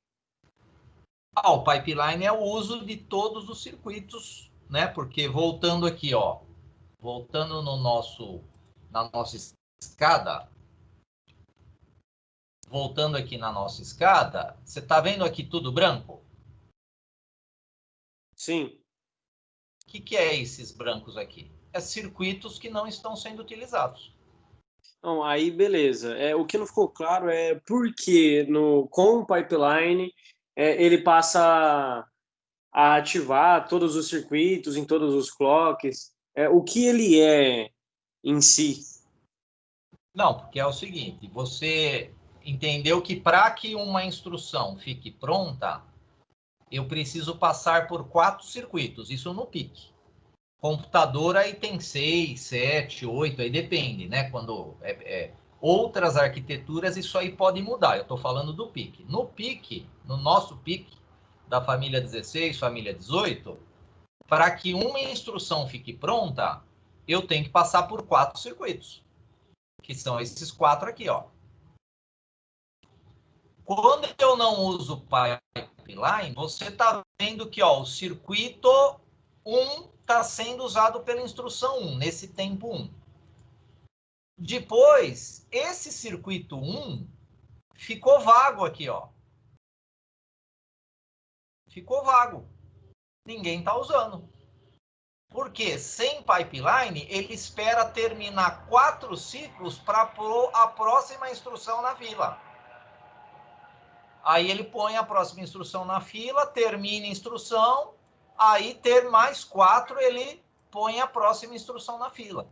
O pipeline é o uso de todos os circuitos, né? Porque voltando aqui, ó, voltando na nossa escada, voltando aqui na nossa escada, você está vendo aqui tudo branco? Sim. O que é esses brancos aqui? É circuitos que não estão sendo utilizados. Então, aí beleza. O que não ficou claro é por que com o pipeline ele passa a ativar todos os circuitos em todos os clocks. O que ele é em si? Não, porque é o seguinte, você entendeu que para que uma instrução fique pronta, eu preciso passar por 4 circuitos, isso no PIC. Computador aí tem 6, 7, 8, aí depende, né? Quando outras arquiteturas, isso aí pode mudar. Eu estou falando do PIC. No PIC, no nosso PIC, da família 16, família 18, para que uma instrução fique pronta, eu tenho que passar por 4 circuitos, que são esses 4 aqui, ó. Quando eu não uso pipeline, você está vendo que ó, o circuito 1 está sendo usado pela instrução 1, nesse tempo 1. Depois, esse circuito 1 ficou vago aqui, ó. Ficou vago. Ninguém está usando. Porque sem pipeline, ele espera terminar 4 ciclos para pôr a próxima instrução na fila. Aí ele põe a próxima instrução na fila, termina a instrução, aí ter mais 4, ele põe a próxima instrução na fila.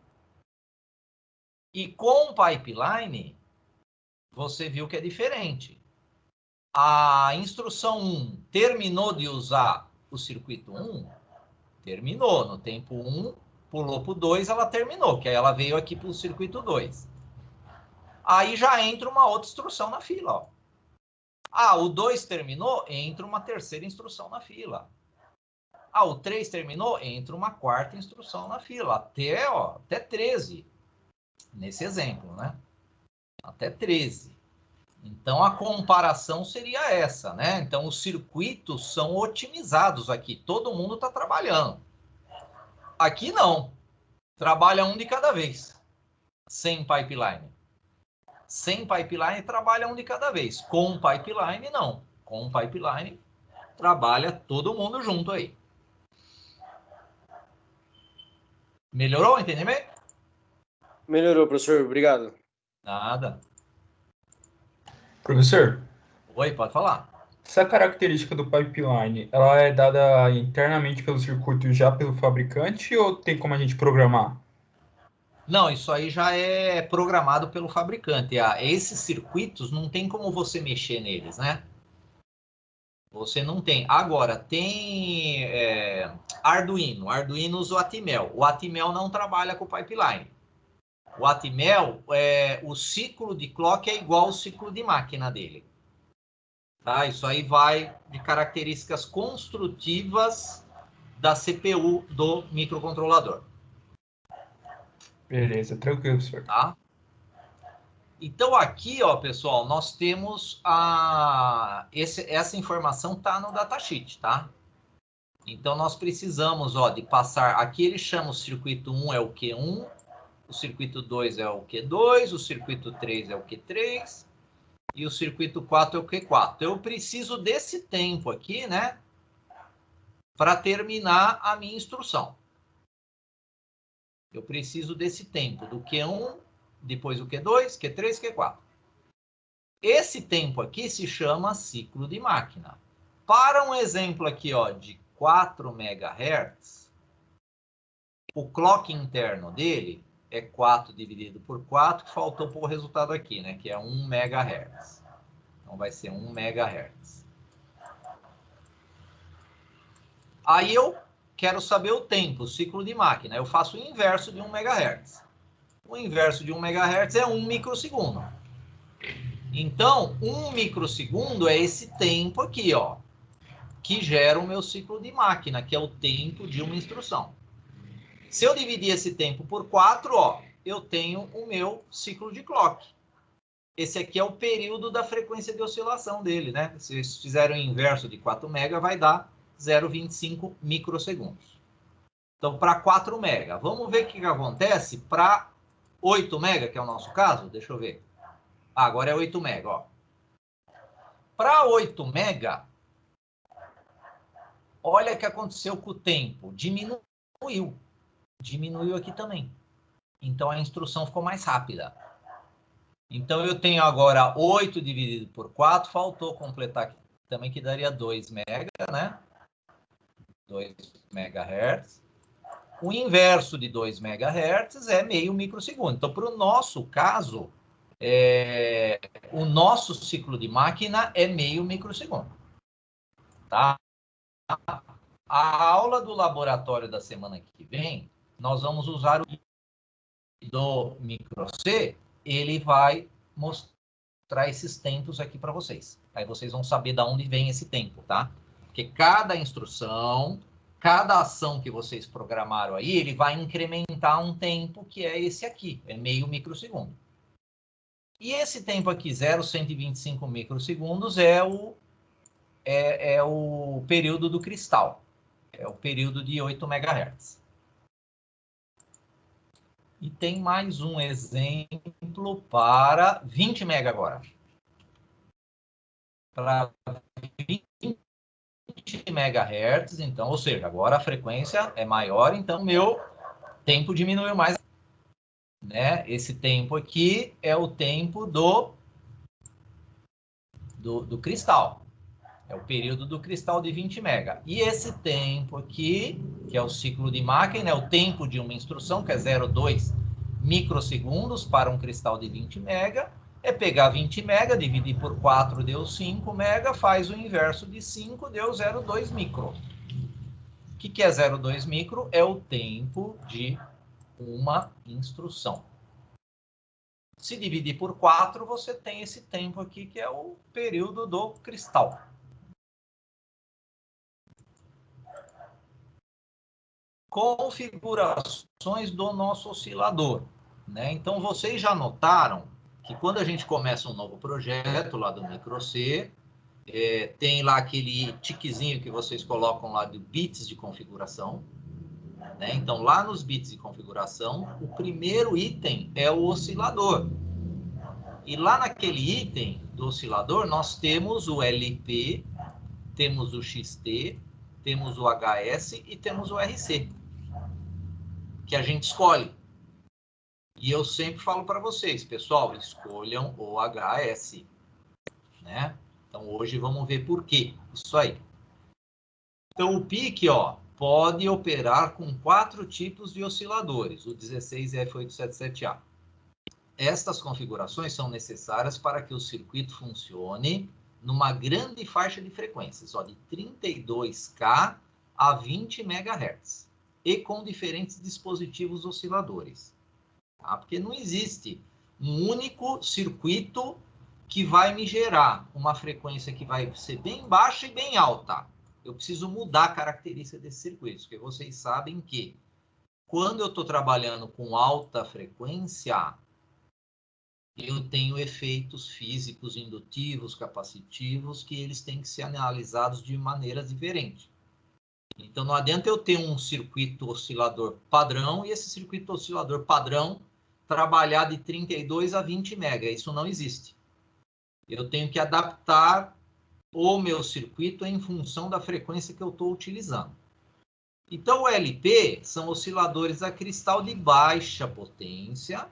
E com pipeline, você viu que é diferente. A instrução 1 terminou de usar o circuito 1, terminou. No tempo 1, pulou para o 2, ela terminou, que aí ela veio aqui para o circuito 2. Aí já entra uma outra instrução na fila, ó. Ah, o 2 terminou, entra uma terceira instrução na fila. Ah, o 3 terminou, entra uma quarta instrução na fila. Até 13. Nesse exemplo, né? Até 13. Então, a comparação seria essa, né? Então, os circuitos são otimizados aqui. Todo mundo está trabalhando. Aqui, não. Trabalha um de cada vez. Sem pipeline. Sem pipeline, trabalha um de cada vez. Com pipeline, não. Com pipeline, trabalha todo mundo junto aí. Melhorou o entendimento? Melhorou, professor. Obrigado. Nada. Professor, Oi, pode falar. essa característica do pipeline, ela é dada internamente pelo circuito já pelo fabricante ou tem como a gente programar? Não, isso aí já é programado pelo fabricante. Esses circuitos não tem como você mexer neles, né? Você não tem. Agora, tem Arduino. Arduino usa o Atmel. O Atmel não trabalha com pipeline. O Atmel, o ciclo de clock é igual ao ciclo de máquina dele. Tá? Isso aí vai de características construtivas da CPU do microcontrolador. Beleza, tranquilo, professor. Tá? Então, aqui, ó, pessoal, nós temos essa informação tá no datasheet, tá? Então, nós precisamos, ó, de passar... Aqui ele chama o circuito 1 é o Q1, o circuito 2 é o Q2, o circuito 3 é o Q3 e o circuito 4 é o Q4. Eu preciso desse tempo aqui, né? Para terminar a minha instrução. Eu preciso desse tempo, do Q1, depois o Q2, Q3, Q4. Esse tempo aqui se chama ciclo de máquina. Para um exemplo aqui, ó, de 4 MHz, o clock interno dele é 4 dividido por 4, que faltou por resultado aqui, né? Que é 1 MHz. Então, vai ser 1 MHz. Aí eu quero saber o tempo, o ciclo de máquina. Eu faço o inverso de 1 MHz. O inverso de 1 MHz é 1 microsegundo. Então, 1 microsegundo é esse tempo aqui, ó, que gera o meu ciclo de máquina, que é o tempo de uma instrução. Se eu dividir esse tempo por 4, ó, eu tenho o meu ciclo de clock. Esse aqui é o período da frequência de oscilação dele, né? Se vocês fizerem o inverso de 4 MB, vai dar 0,25 microsegundos. Então, para 4 MB. Vamos ver o que acontece para 8 MB, que é o nosso caso? Deixa eu ver. Agora é 8 MB, ó. Para 8 MB, olha o que aconteceu com o tempo. Diminuiu. Diminuiu aqui também. Então, a instrução ficou mais rápida. Então, eu tenho agora 8 dividido por 4. Faltou completar aqui também, que daria 2 MB, né? 2 MHz. O inverso de 2 MHz é meio microsegundo. Então, para o nosso caso, o nosso ciclo de máquina é meio microsegundo. Tá? A aula do laboratório da semana que vem, nós vamos usar o do micro-C, ele vai mostrar esses tempos aqui para vocês. Aí vocês vão saber de onde vem esse tempo, tá? Porque cada instrução, cada ação que vocês programaram aí, ele vai incrementar um tempo que é esse aqui, é meio microsegundo. E esse tempo aqui, 0,125 microsegundos, é o é o período do cristal. É o período de 8 MHz. E tem mais um exemplo para 20 MHz agora. Para 20 MHz, então, ou seja, agora a frequência é maior, então meu tempo diminuiu mais. Né? Esse tempo aqui é o tempo do cristal. É o período do cristal de 20 MHz. E esse tempo aqui, que é o ciclo de máquina, é o tempo de uma instrução, que é 0,2 microsegundos para um cristal de 20 MHz. É pegar 20 MHz, dividir por 4, deu 5 MHz, faz o inverso de 5, deu 0,2 micro. O que é 0,2 micro? É o tempo de uma instrução. Se dividir por 4, você tem esse tempo aqui, que é o período do cristal. Configurações do nosso oscilador. Né? Então, vocês já notaram que quando a gente começa um novo projeto lá do Micro-C, tem lá aquele tiquezinho que vocês colocam lá de bits de configuração. Né? Então, lá nos bits de configuração, o primeiro item é o oscilador. E lá naquele item do oscilador, nós temos o LP, temos o XT, temos o HS e temos o RC, que a gente escolhe. E eu sempre falo para vocês, pessoal, escolham o HS. Né? Então, hoje vamos ver por quê. Isso aí. Então, o PIC, ó, pode operar com 4 tipos de osciladores, o 16F877A. Estas configurações são necessárias para que o circuito funcione numa grande faixa de frequências, ó, de 32K a 20 MHz, e com diferentes dispositivos osciladores. Tá? Porque não existe um único circuito que vai me gerar uma frequência que vai ser bem baixa e bem alta. Eu preciso mudar a característica desses circuitos, porque vocês sabem que quando eu estou trabalhando com alta frequência, eu tenho efeitos físicos indutivos, capacitivos, que eles têm que ser analisados de maneiras diferentes. Então, não adianta eu ter um circuito oscilador padrão e esse circuito oscilador padrão trabalhar de 32 a 20 MHz. Isso não existe. Eu tenho que adaptar o meu circuito em função da frequência que eu estou utilizando. Então, o LP são osciladores a cristal de baixa potência.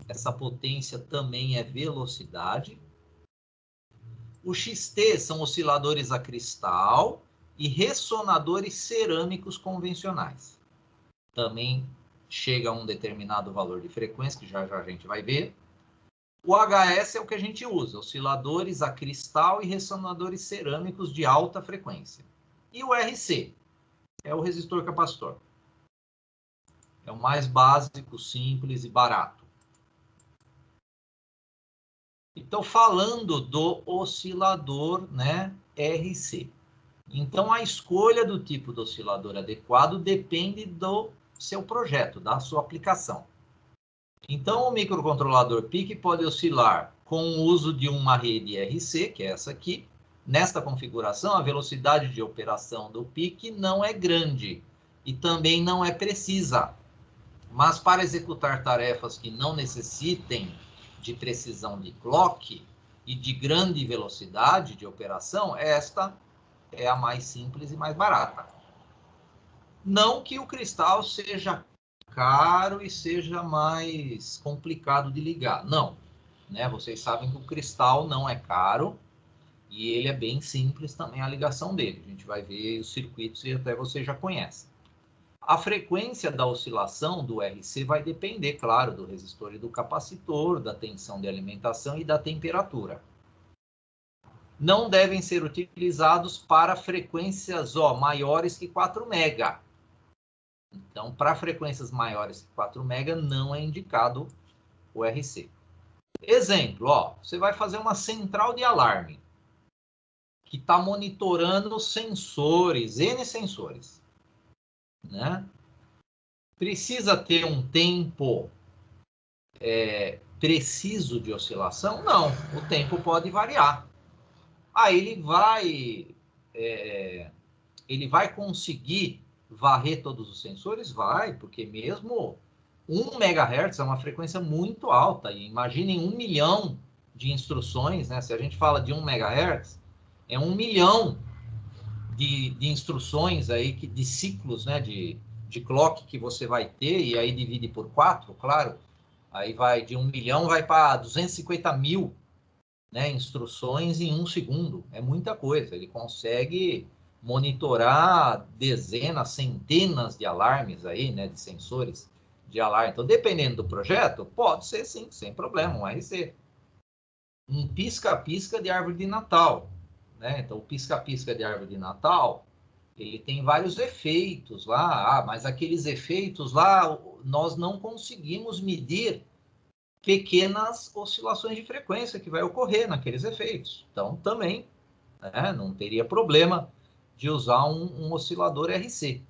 Essa potência também é velocidade. O XT são osciladores a cristal e ressonadores cerâmicos convencionais. Também chega a um determinado valor de frequência, que já já a gente vai ver. O HS é o que a gente usa, osciladores a cristal e ressonadores cerâmicos de alta frequência. E o RC é o resistor capacitor. É o mais básico, simples e barato. Então, falando do oscilador, né, RC. Então, a escolha do tipo de oscilador adequado depende do seu projeto, da sua aplicação. Então, o microcontrolador PIC pode oscilar com o uso de uma rede RC, que é essa aqui. Nesta configuração, a velocidade de operação do PIC não é grande e também não é precisa. Mas para executar tarefas que não necessitem de precisão de clock e de grande velocidade de operação, esta é a mais simples e mais barata. Não que o cristal seja caro e seja mais complicado de ligar, não. Né? Vocês sabem que o cristal não é caro e ele é bem simples também a ligação dele. A gente vai ver os circuitos e até vocês já conhecem. A frequência da oscilação do RC vai depender, claro, do resistor e do capacitor, da tensão de alimentação e da temperatura. Não devem ser utilizados para frequências maiores que 4 MHz. Então, para frequências maiores que 4 MHz, não é indicado o RC. Exemplo, você vai fazer uma central de alarme que está monitorando sensores, N sensores. Né? Precisa ter um tempo preciso de oscilação? Não, o tempo pode variar. Aí ele vai conseguir varrer todos os sensores? Vai, porque mesmo 1 MHz é uma frequência muito alta. E imaginem 1 milhão de instruções, né? Se a gente fala de 1 MHz, é 1 milhão de instruções aí, de ciclos, né? De clock que você vai ter, e aí divide por 4, claro. Aí vai de 1 milhão, vai para 250 mil, né, instruções em 1 segundo. É muita coisa. Ele consegue monitorar dezenas, centenas de alarmes aí, né, de sensores de alarme. Então, dependendo do projeto, pode ser sim, sem problema, um RC. Um pisca-pisca de árvore de Natal, né? Então, o pisca-pisca de árvore de Natal, ele tem vários efeitos lá, mas aqueles efeitos lá, nós não conseguimos medir pequenas oscilações de frequência que vai ocorrer naqueles efeitos. Então, também, né, não teria problema de usar um oscilador RC.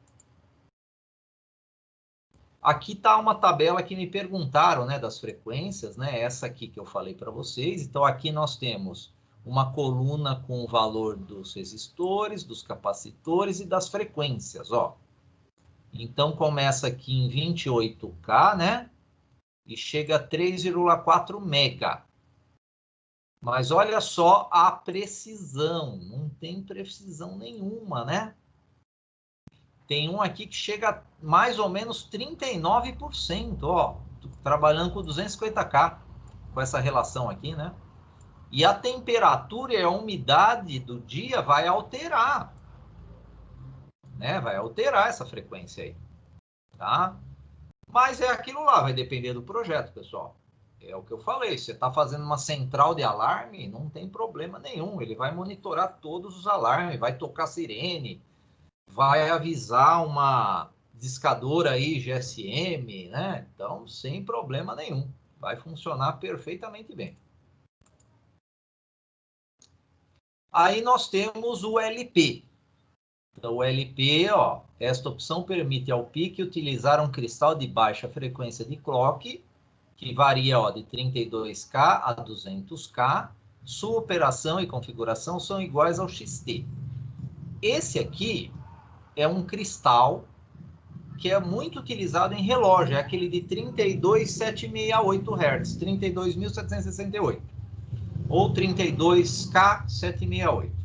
Aqui está uma tabela que me perguntaram, né, das frequências, né, essa aqui que eu falei para vocês. Então, aqui nós temos uma coluna com o valor dos resistores, dos capacitores e das frequências, ó. Então, começa aqui em 28K, né? E chega a 3,4 mega. Mas olha só a precisão, não tem precisão nenhuma, né? Tem um aqui que chega a mais ou menos 39%, ó, trabalhando com 250K, com essa relação aqui, né? E a temperatura e a umidade do dia vai alterar, né? Vai alterar essa frequência aí, tá? Mas é aquilo lá, vai depender do projeto, pessoal. É o que eu falei, você está fazendo uma central de alarme, não tem problema nenhum. Ele vai monitorar todos os alarmes, vai tocar sirene, vai avisar uma discadora aí, GSM, né? Então, sem problema nenhum. Vai funcionar perfeitamente bem. Aí nós temos o LP. Então, o LP, ó, esta opção permite ao PIC utilizar um cristal de baixa frequência de clock, que varia, ó, de 32K a 200K. Sua operação e configuração são iguais ao XT. Esse aqui é um cristal que é muito utilizado em relógio, é aquele de 32.768 Hz, 32.768, ou 32K768.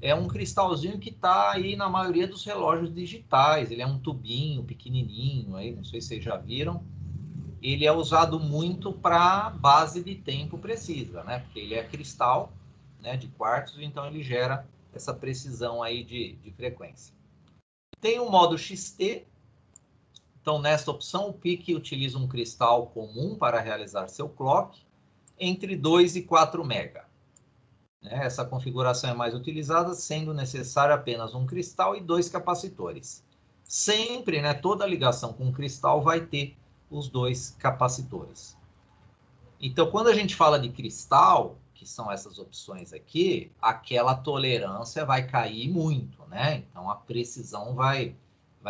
É um cristalzinho que está aí na maioria dos relógios digitais. Ele é um tubinho pequenininho, aí, não sei se vocês já viram. Ele é usado muito para base de tempo precisa, né? Porque ele é cristal, né, de quartos, então ele gera essa precisão aí de frequência. Tem o modo XT. Então, nesta opção, o PIC utiliza um cristal comum para realizar seu clock entre 2 e 4 MB. Essa configuração é mais utilizada, sendo necessário apenas um cristal e 2 capacitores. Sempre, né, toda ligação com cristal vai ter os 2 capacitores. Então, quando a gente fala de cristal, que são essas opções aqui, aquela tolerância vai cair muito, né? Então, a precisão vai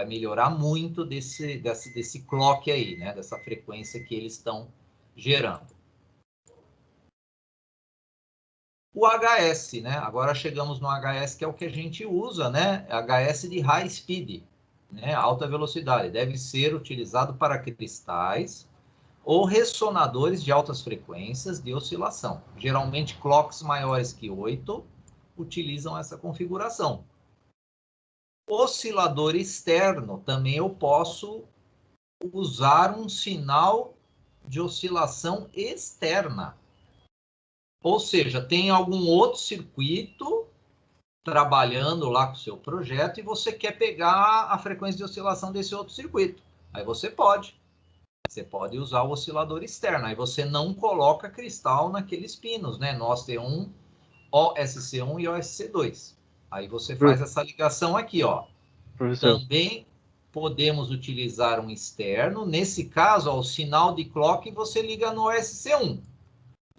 melhorar muito desse clock aí, né? Dessa frequência que eles estão gerando. O HS, né? Agora chegamos no HS, que é o que a gente usa, né? HS de high speed, né? Alta velocidade. Deve ser utilizado para cristais ou ressonadores de altas frequências de oscilação. Geralmente, clocks maiores que 8 utilizam essa configuração. Oscilador externo, também eu posso usar um sinal de oscilação externa. Ou seja, tem algum outro circuito trabalhando lá com o seu projeto e você quer pegar a frequência de oscilação desse outro circuito. Aí você pode. Você pode usar o oscilador externo. Aí você não coloca cristal naqueles pinos, né? NOS-T1, OSC1 e OSC2. Aí você faz essa ligação aqui, ó. Professor. Também podemos utilizar um externo. Nesse caso, ó, o sinal de clock você liga no OSC1.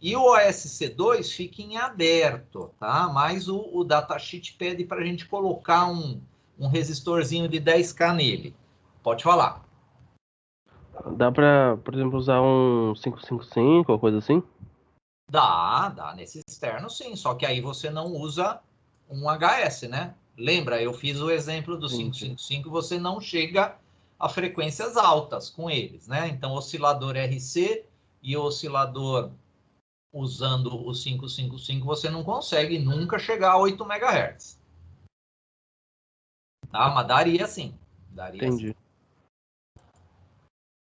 E o OSC2 fica em aberto, tá? Mas o datasheet pede para a gente colocar um resistorzinho de 10K nele. Pode falar. Dá pra, por exemplo, usar um 555 ou coisa assim? Dá. Nesses externo, sim, só que aí você não usa um HS, né? Lembra, eu fiz o exemplo do 555, você não chega a frequências altas com eles, né? Então, oscilador RC e oscilador usando o 555, você não consegue nunca chegar a 8 MHz. Tá? Mas daria sim. Daria Entendi. sim.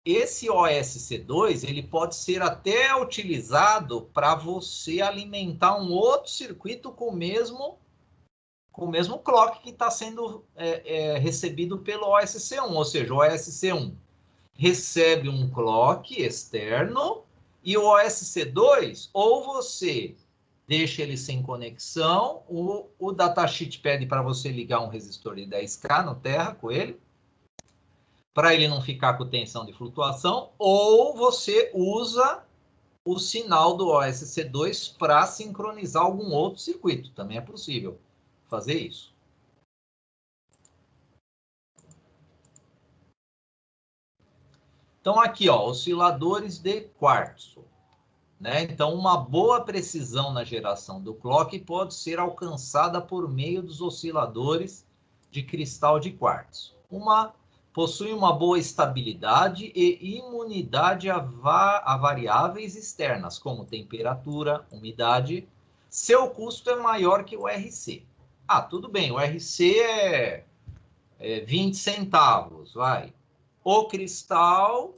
Esse OSC2, ele pode ser até utilizado para você alimentar um outro circuito com o mesmo clock que está sendo recebido pelo OSC1. Ou seja, o OSC1 recebe um clock externo e o OSC2, ou você deixa ele sem conexão, o datasheet pede para você ligar um resistor de 10K no terra com ele, para ele não ficar com tensão de flutuação, ou você usa o sinal do OSC2 para sincronizar algum outro circuito. Também é possível fazer isso. Então, aqui, ó, osciladores de quartzo. Né? Então, uma boa precisão na geração do clock pode ser alcançada por meio dos osciladores de cristal de quartzo. Possui uma boa estabilidade e imunidade a variáveis externas, como temperatura, umidade. Seu custo é maior que o RC. Ah, tudo bem, o RC é 20 centavos, vai. O cristal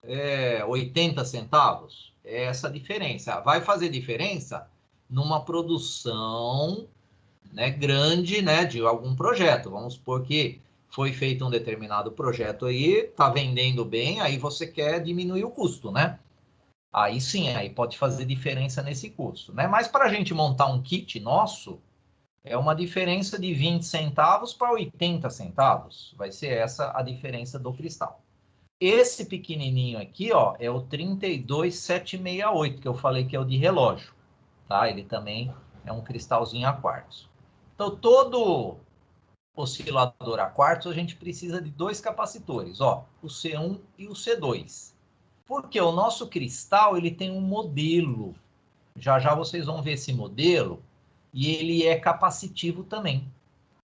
é 80 centavos. É essa a diferença. Vai fazer diferença numa produção, né, grande, né, de algum projeto. Vamos supor que foi feito um determinado projeto aí, está vendendo bem, aí você quer diminuir o custo, né? Aí sim, aí pode fazer diferença nesse custo, né? Mas para a gente montar um kit nosso, é uma diferença de 20 centavos para 80 centavos. Vai ser essa a diferença do cristal. Esse pequenininho aqui, ó, é o 32768, que eu falei que é o de relógio, tá? Ele também é um cristalzinho a quartzo. Então, todo oscilador a quartzo, a gente precisa de dois capacitores, ó, o C1 e o C2. Porque o nosso cristal, ele tem um modelo. Já já vocês vão ver esse modelo, e ele é capacitivo também.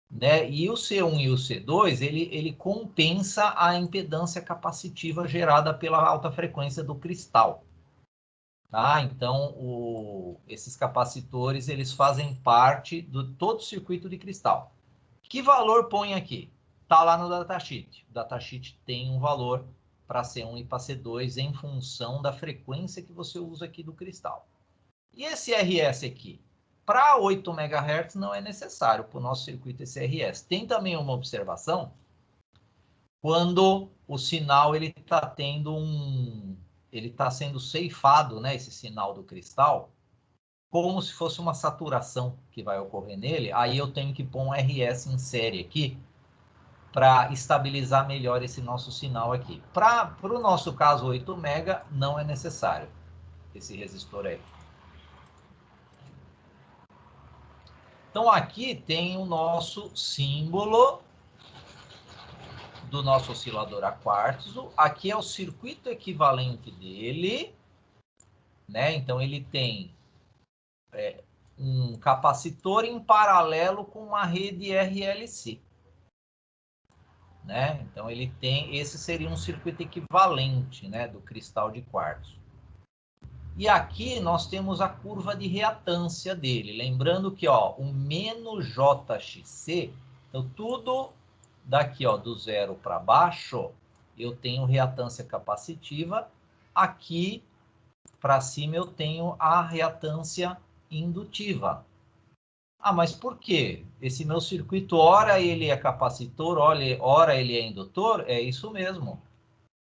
Né? E o C1 e o C2, ele compensa a impedância capacitiva gerada pela alta frequência do cristal. Tá? Então, esses capacitores, eles fazem parte do todo o circuito de cristal. Que valor põe aqui? Está lá no datasheet. O datasheet tem um valor para C1 e para C2 em função da frequência que você usa aqui do cristal. E esse RS aqui? Para 8 MHz não é necessário para o nosso circuito esse RS. Tem também uma observação quando o sinal ele está sendo ceifado, né, esse sinal do cristal, como se fosse uma saturação que vai ocorrer nele. Aí eu tenho que pôr um RS em série aqui para estabilizar melhor esse nosso sinal aqui. Para o nosso caso 8 MB não é necessário esse resistor aí. Então, aqui tem o nosso símbolo do nosso oscilador a quartzo. Aqui é o circuito equivalente dele, né? Então, ele tem um capacitor em paralelo com uma rede RLC. Né? Então, esse seria um circuito equivalente, né, do cristal de quartzo. E aqui nós temos a curva de reatância dele. Lembrando que, ó, o menos JXC, então tudo daqui, ó, do zero para baixo, eu tenho reatância capacitiva. Aqui para cima eu tenho a reatância indutiva. Ah, mas por quê? Esse meu circuito, ora ele é capacitor, ora ele é indutor? É isso mesmo.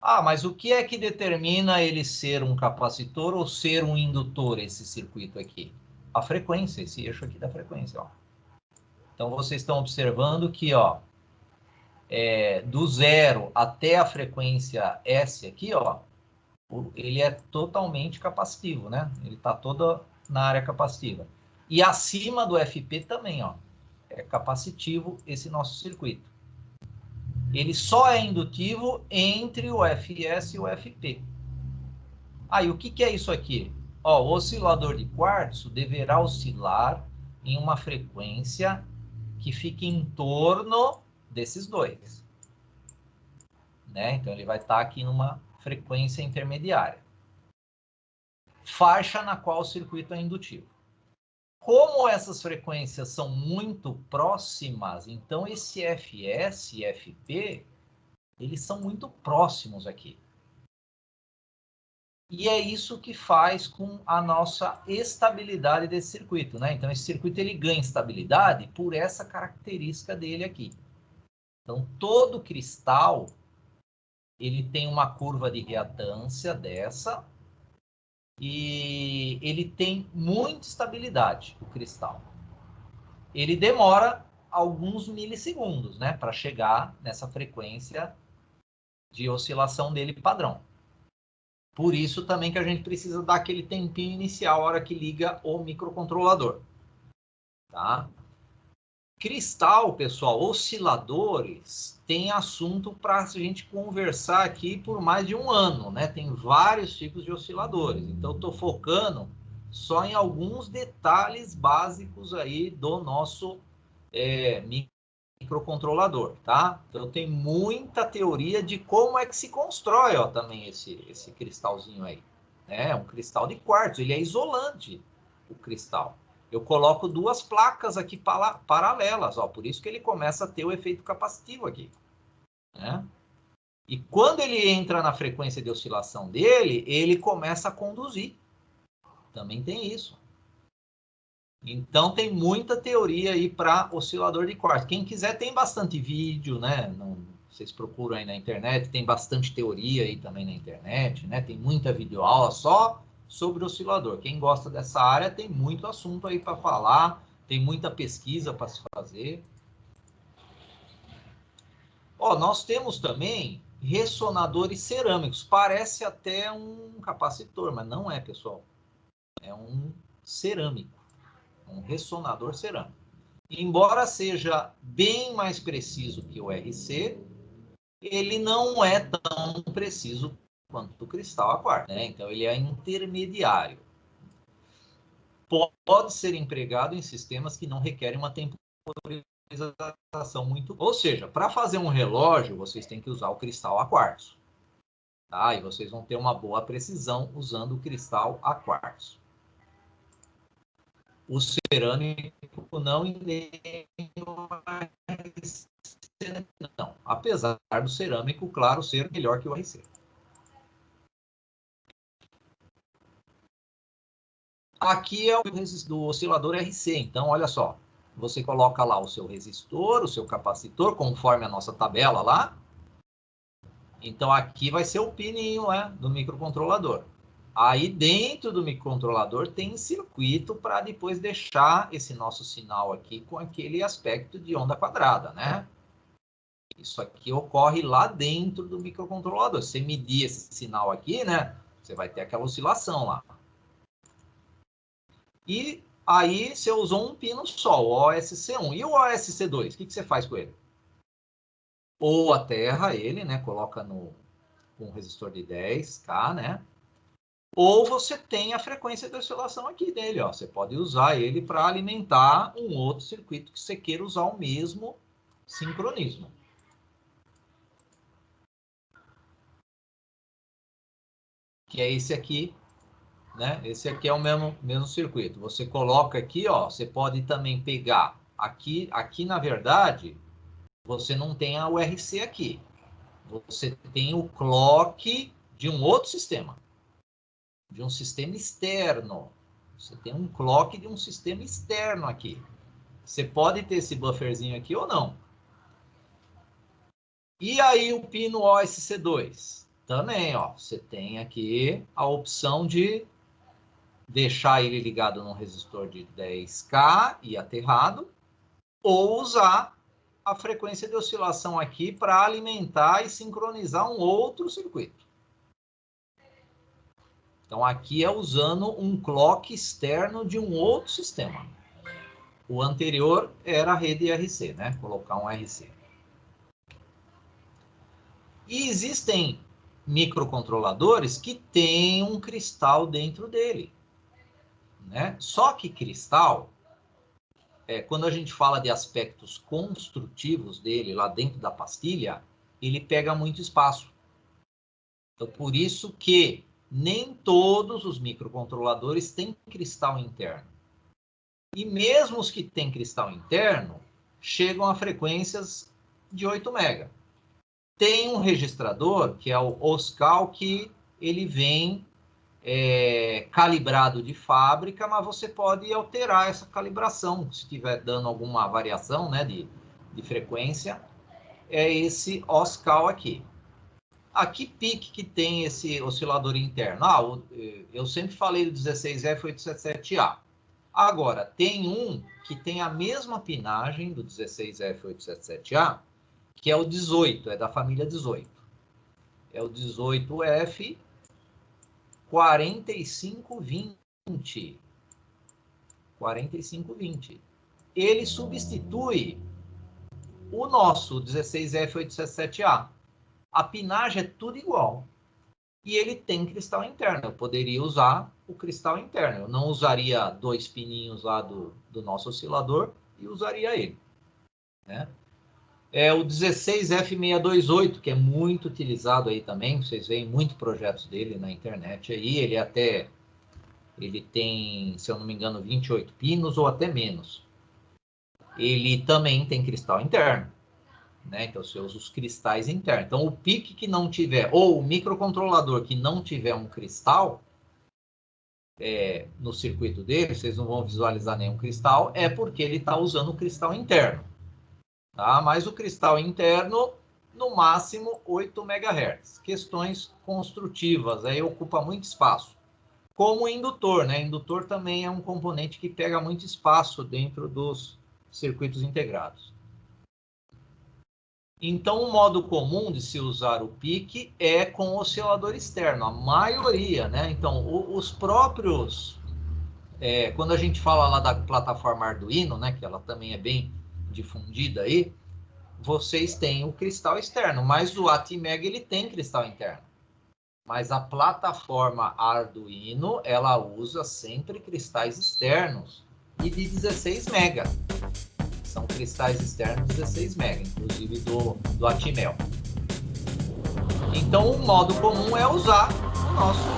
Ah, mas o que é que determina ele ser um capacitor ou ser um indutor, esse circuito aqui? A frequência, esse eixo aqui da frequência, ó. Então, vocês estão observando que, ó, do zero até a frequência S aqui, ó, ele é totalmente capacitivo, né? Ele está todo na área capacitiva. E acima do FP também, ó, é capacitivo esse nosso circuito. Ele só é indutivo entre o FS e o FP. Aí, o que é isso aqui? Ó, o oscilador de quartzo deverá oscilar em uma frequência que fique em torno desses dois. Né? Então, ele vai estar aqui numa frequência intermediária. Faixa na qual o circuito é indutivo. Como essas frequências são muito próximas, então esse FS e FP, eles são muito próximos aqui. E é isso que faz com a nossa estabilidade desse circuito, né? Então, esse circuito ele ganha estabilidade por essa característica dele aqui. Então, todo cristal, ele tem uma curva de reatância dessa, e ele tem muita estabilidade, o cristal. Ele demora alguns milissegundos, né, para chegar nessa frequência de oscilação dele padrão. Por isso também que a gente precisa dar aquele tempinho inicial, a hora que liga o microcontrolador. Tá? Cristal, pessoal, osciladores, tem assunto para a gente conversar aqui por mais de um ano, né? Tem vários tipos de osciladores. Então, eu estou focando só em alguns detalhes básicos aí do nosso microcontrolador, tá? Então, tem muita teoria de como é que se constrói, ó, também esse cristalzinho aí. É um cristal de quartzo, ele é isolante, o cristal. Eu coloco duas placas aqui paralelas, ó, por isso que ele começa a ter o efeito capacitivo aqui. Né? E quando ele entra na frequência de oscilação dele, ele começa a conduzir. Também tem isso. Então, tem muita teoria aí para oscilador de quartzo. Quem quiser, tem bastante vídeo, né? Vocês procuram aí na internet, tem bastante teoria aí também na internet, né? Tem muita videoaula só sobre oscilador. Quem gosta dessa área tem muito assunto aí para falar, tem muita pesquisa para se fazer. Ó, nós temos também ressonadores cerâmicos. Parece até um capacitor, mas não é, pessoal. É um cerâmico. Um ressonador cerâmico. Embora seja bem mais preciso que o RC, ele não é tão preciso quanto o cristal a quartzo, né? Então, ele é intermediário. Pode ser empregado em sistemas que não requerem uma temporização muito... Ou seja, para fazer um relógio, vocês têm que usar o cristal a quartzo. Tá? E vocês vão ter uma boa precisão usando o cristal a quartzo. O cerâmico não, não, apesar do cerâmico, claro, ser melhor que o RC. Aqui é o do oscilador RC, então olha só, você coloca lá o seu resistor, o seu capacitor, conforme a nossa tabela lá. Então aqui vai ser o pininho, né, do microcontrolador. Aí dentro do microcontrolador tem circuito para depois deixar esse nosso sinal aqui com aquele aspecto de onda quadrada, né? Isso aqui ocorre lá dentro do microcontrolador. Se você medir esse sinal aqui, né? Você vai ter aquela oscilação lá. E aí você usou um pino só, o OSC1. E o OSC2, o que você faz com ele? Ou aterra ele, né? Coloca com um resistor de 10K, né? Ou você tem a frequência de oscilação aqui dele, ó. Você pode usar ele para alimentar um outro circuito que você queira usar o mesmo sincronismo. Que é esse aqui, né? Esse aqui é o mesmo circuito. Você coloca aqui, ó. Você pode também pegar aqui na verdade, você não tem a URC aqui. Você tem o clock de um outro sistema. De um sistema externo. Você tem um clock de um sistema externo aqui. Você pode ter esse bufferzinho aqui ou não. E aí o pino OSC2? Também, ó. Você tem aqui a opção de deixar ele ligado num resistor de 10K e aterrado, ou usar a frequência de oscilação aqui para alimentar e sincronizar um outro circuito. Então, aqui é usando um clock externo de um outro sistema. O anterior era a rede RC, né? Colocar um RC. E existem microcontroladores que têm um cristal dentro dele. né? Só que cristal, quando a gente fala de aspectos construtivos dele lá dentro da pastilha, ele pega muito espaço. Então, por isso que nem todos os microcontroladores têm cristal interno. E mesmo os que têm cristal interno, chegam a frequências de 8 MHz. Tem um registrador, que é o OSCAL, que ele vem calibrado de fábrica, mas você pode alterar essa calibração, se estiver dando alguma variação, né, de frequência. É esse OSCAL aqui. A que PIC que tem esse oscilador interno? Eu sempre falei do 16F877A. Agora, tem um que tem a mesma pinagem do 16F877A, que é o 18, é da família 18. É o 18F 4520. 4520. Ele substitui o nosso 16F877A. A pinagem é tudo igual. E ele tem cristal interno. Eu poderia usar o cristal interno. Eu não usaria 2 pininhos lá do nosso oscilador e usaria ele, né? É o 16F628, que é muito utilizado aí também. Vocês veem muitos projetos dele na internet aí. Ele tem, se eu não me engano, 28 pinos ou até menos. Ele também tem cristal interno, né? Então você usa os cristais internos. Então o PIC que não tiver, ou o microcontrolador que não tiver um cristal no circuito dele, vocês não vão visualizar nenhum cristal, é porque ele está usando o cristal interno. Tá? Mas o cristal interno, no máximo 8 MHz. Questões construtivas, aí ocupa muito espaço. Como o indutor, né? Indutor também é um componente que pega muito espaço dentro dos circuitos integrados. Então, o modo comum de se usar o PIC é com oscilador externo, a maioria, né? Então, os próprios... quando a gente fala lá da plataforma Arduino, né? Que ela também é bem difundida aí, vocês têm o cristal externo, mas o ATmega ele tem cristal interno. Mas a plataforma Arduino, ela usa sempre cristais externos e de 16 MB. São cristais externos 16 MB, inclusive do Atmel. Então, o modo comum é usar o nosso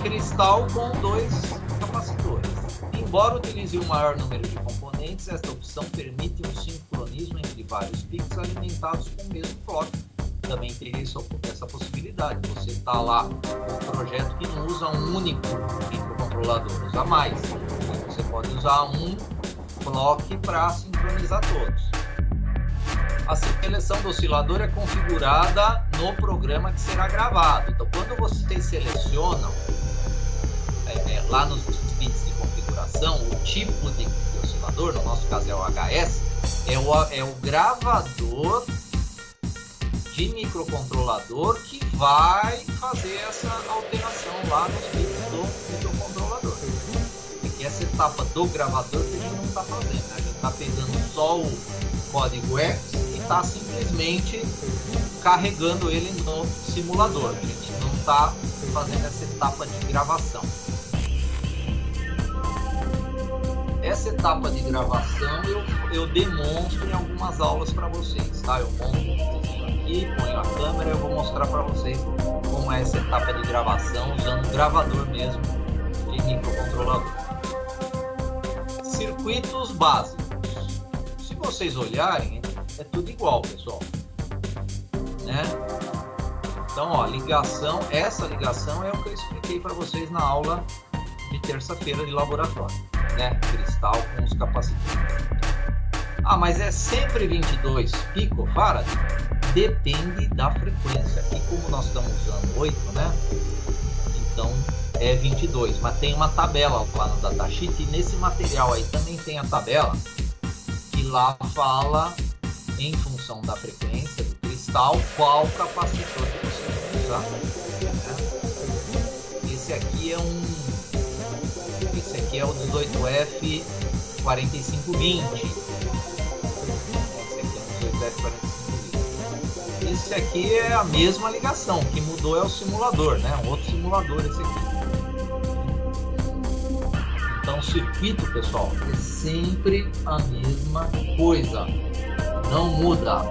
cristal com 2 capacitores. Embora utilize um maior número de componentes, esta opção permite um sincronismo entre vários PICs alimentados com o mesmo clock. Também teria essa possibilidade. Você está lá com um projeto que não usa um único microcontrolador, usa mais. Você pode usar um clock para sincronizar todos. A seleção do oscilador é configurada no programa que será gravado. Então, quando vocês selecionam lá nos bits de configuração, o tipo de oscilador, no nosso caso é o HS, é o gravador de microcontrolador que vai fazer essa alteração lá nos bits do microcontrolador. Porque essa etapa do gravador que a gente não está fazendo, né? A gente está pegando só o código X e está simplesmente carregando ele no simulador. A gente não está fazendo essa etapa de gravação. Essa etapa de gravação eu demonstro em algumas aulas para vocês, tá? Eu monto um vídeo aqui, ponho a câmera e eu vou mostrar para vocês como é essa etapa de gravação usando o gravador mesmo de microcontrolador. Circuitos básicos. Se vocês olharem, é tudo igual, pessoal, né? Então, ó, essa ligação é o que eu expliquei para vocês na aula de terça-feira de laboratório, né? Cristal com os capacitores. Ah, mas é sempre 22 picofarad? Depende da frequência. E como nós estamos usando 8, né? Então é 22. Mas tem uma tabela lá no datasheet e nesse material aí também tem a tabela que lá fala, em função da frequência do cristal, qual capacitor que você vai usar. Né? Esse aqui é o 18F 4520. Esse aqui é o 18F 4520. Esse aqui é a mesma ligação, o que mudou é o simulador, né? Um outro simulador esse aqui. Então, o circuito, pessoal, é sempre a mesma coisa. Não muda.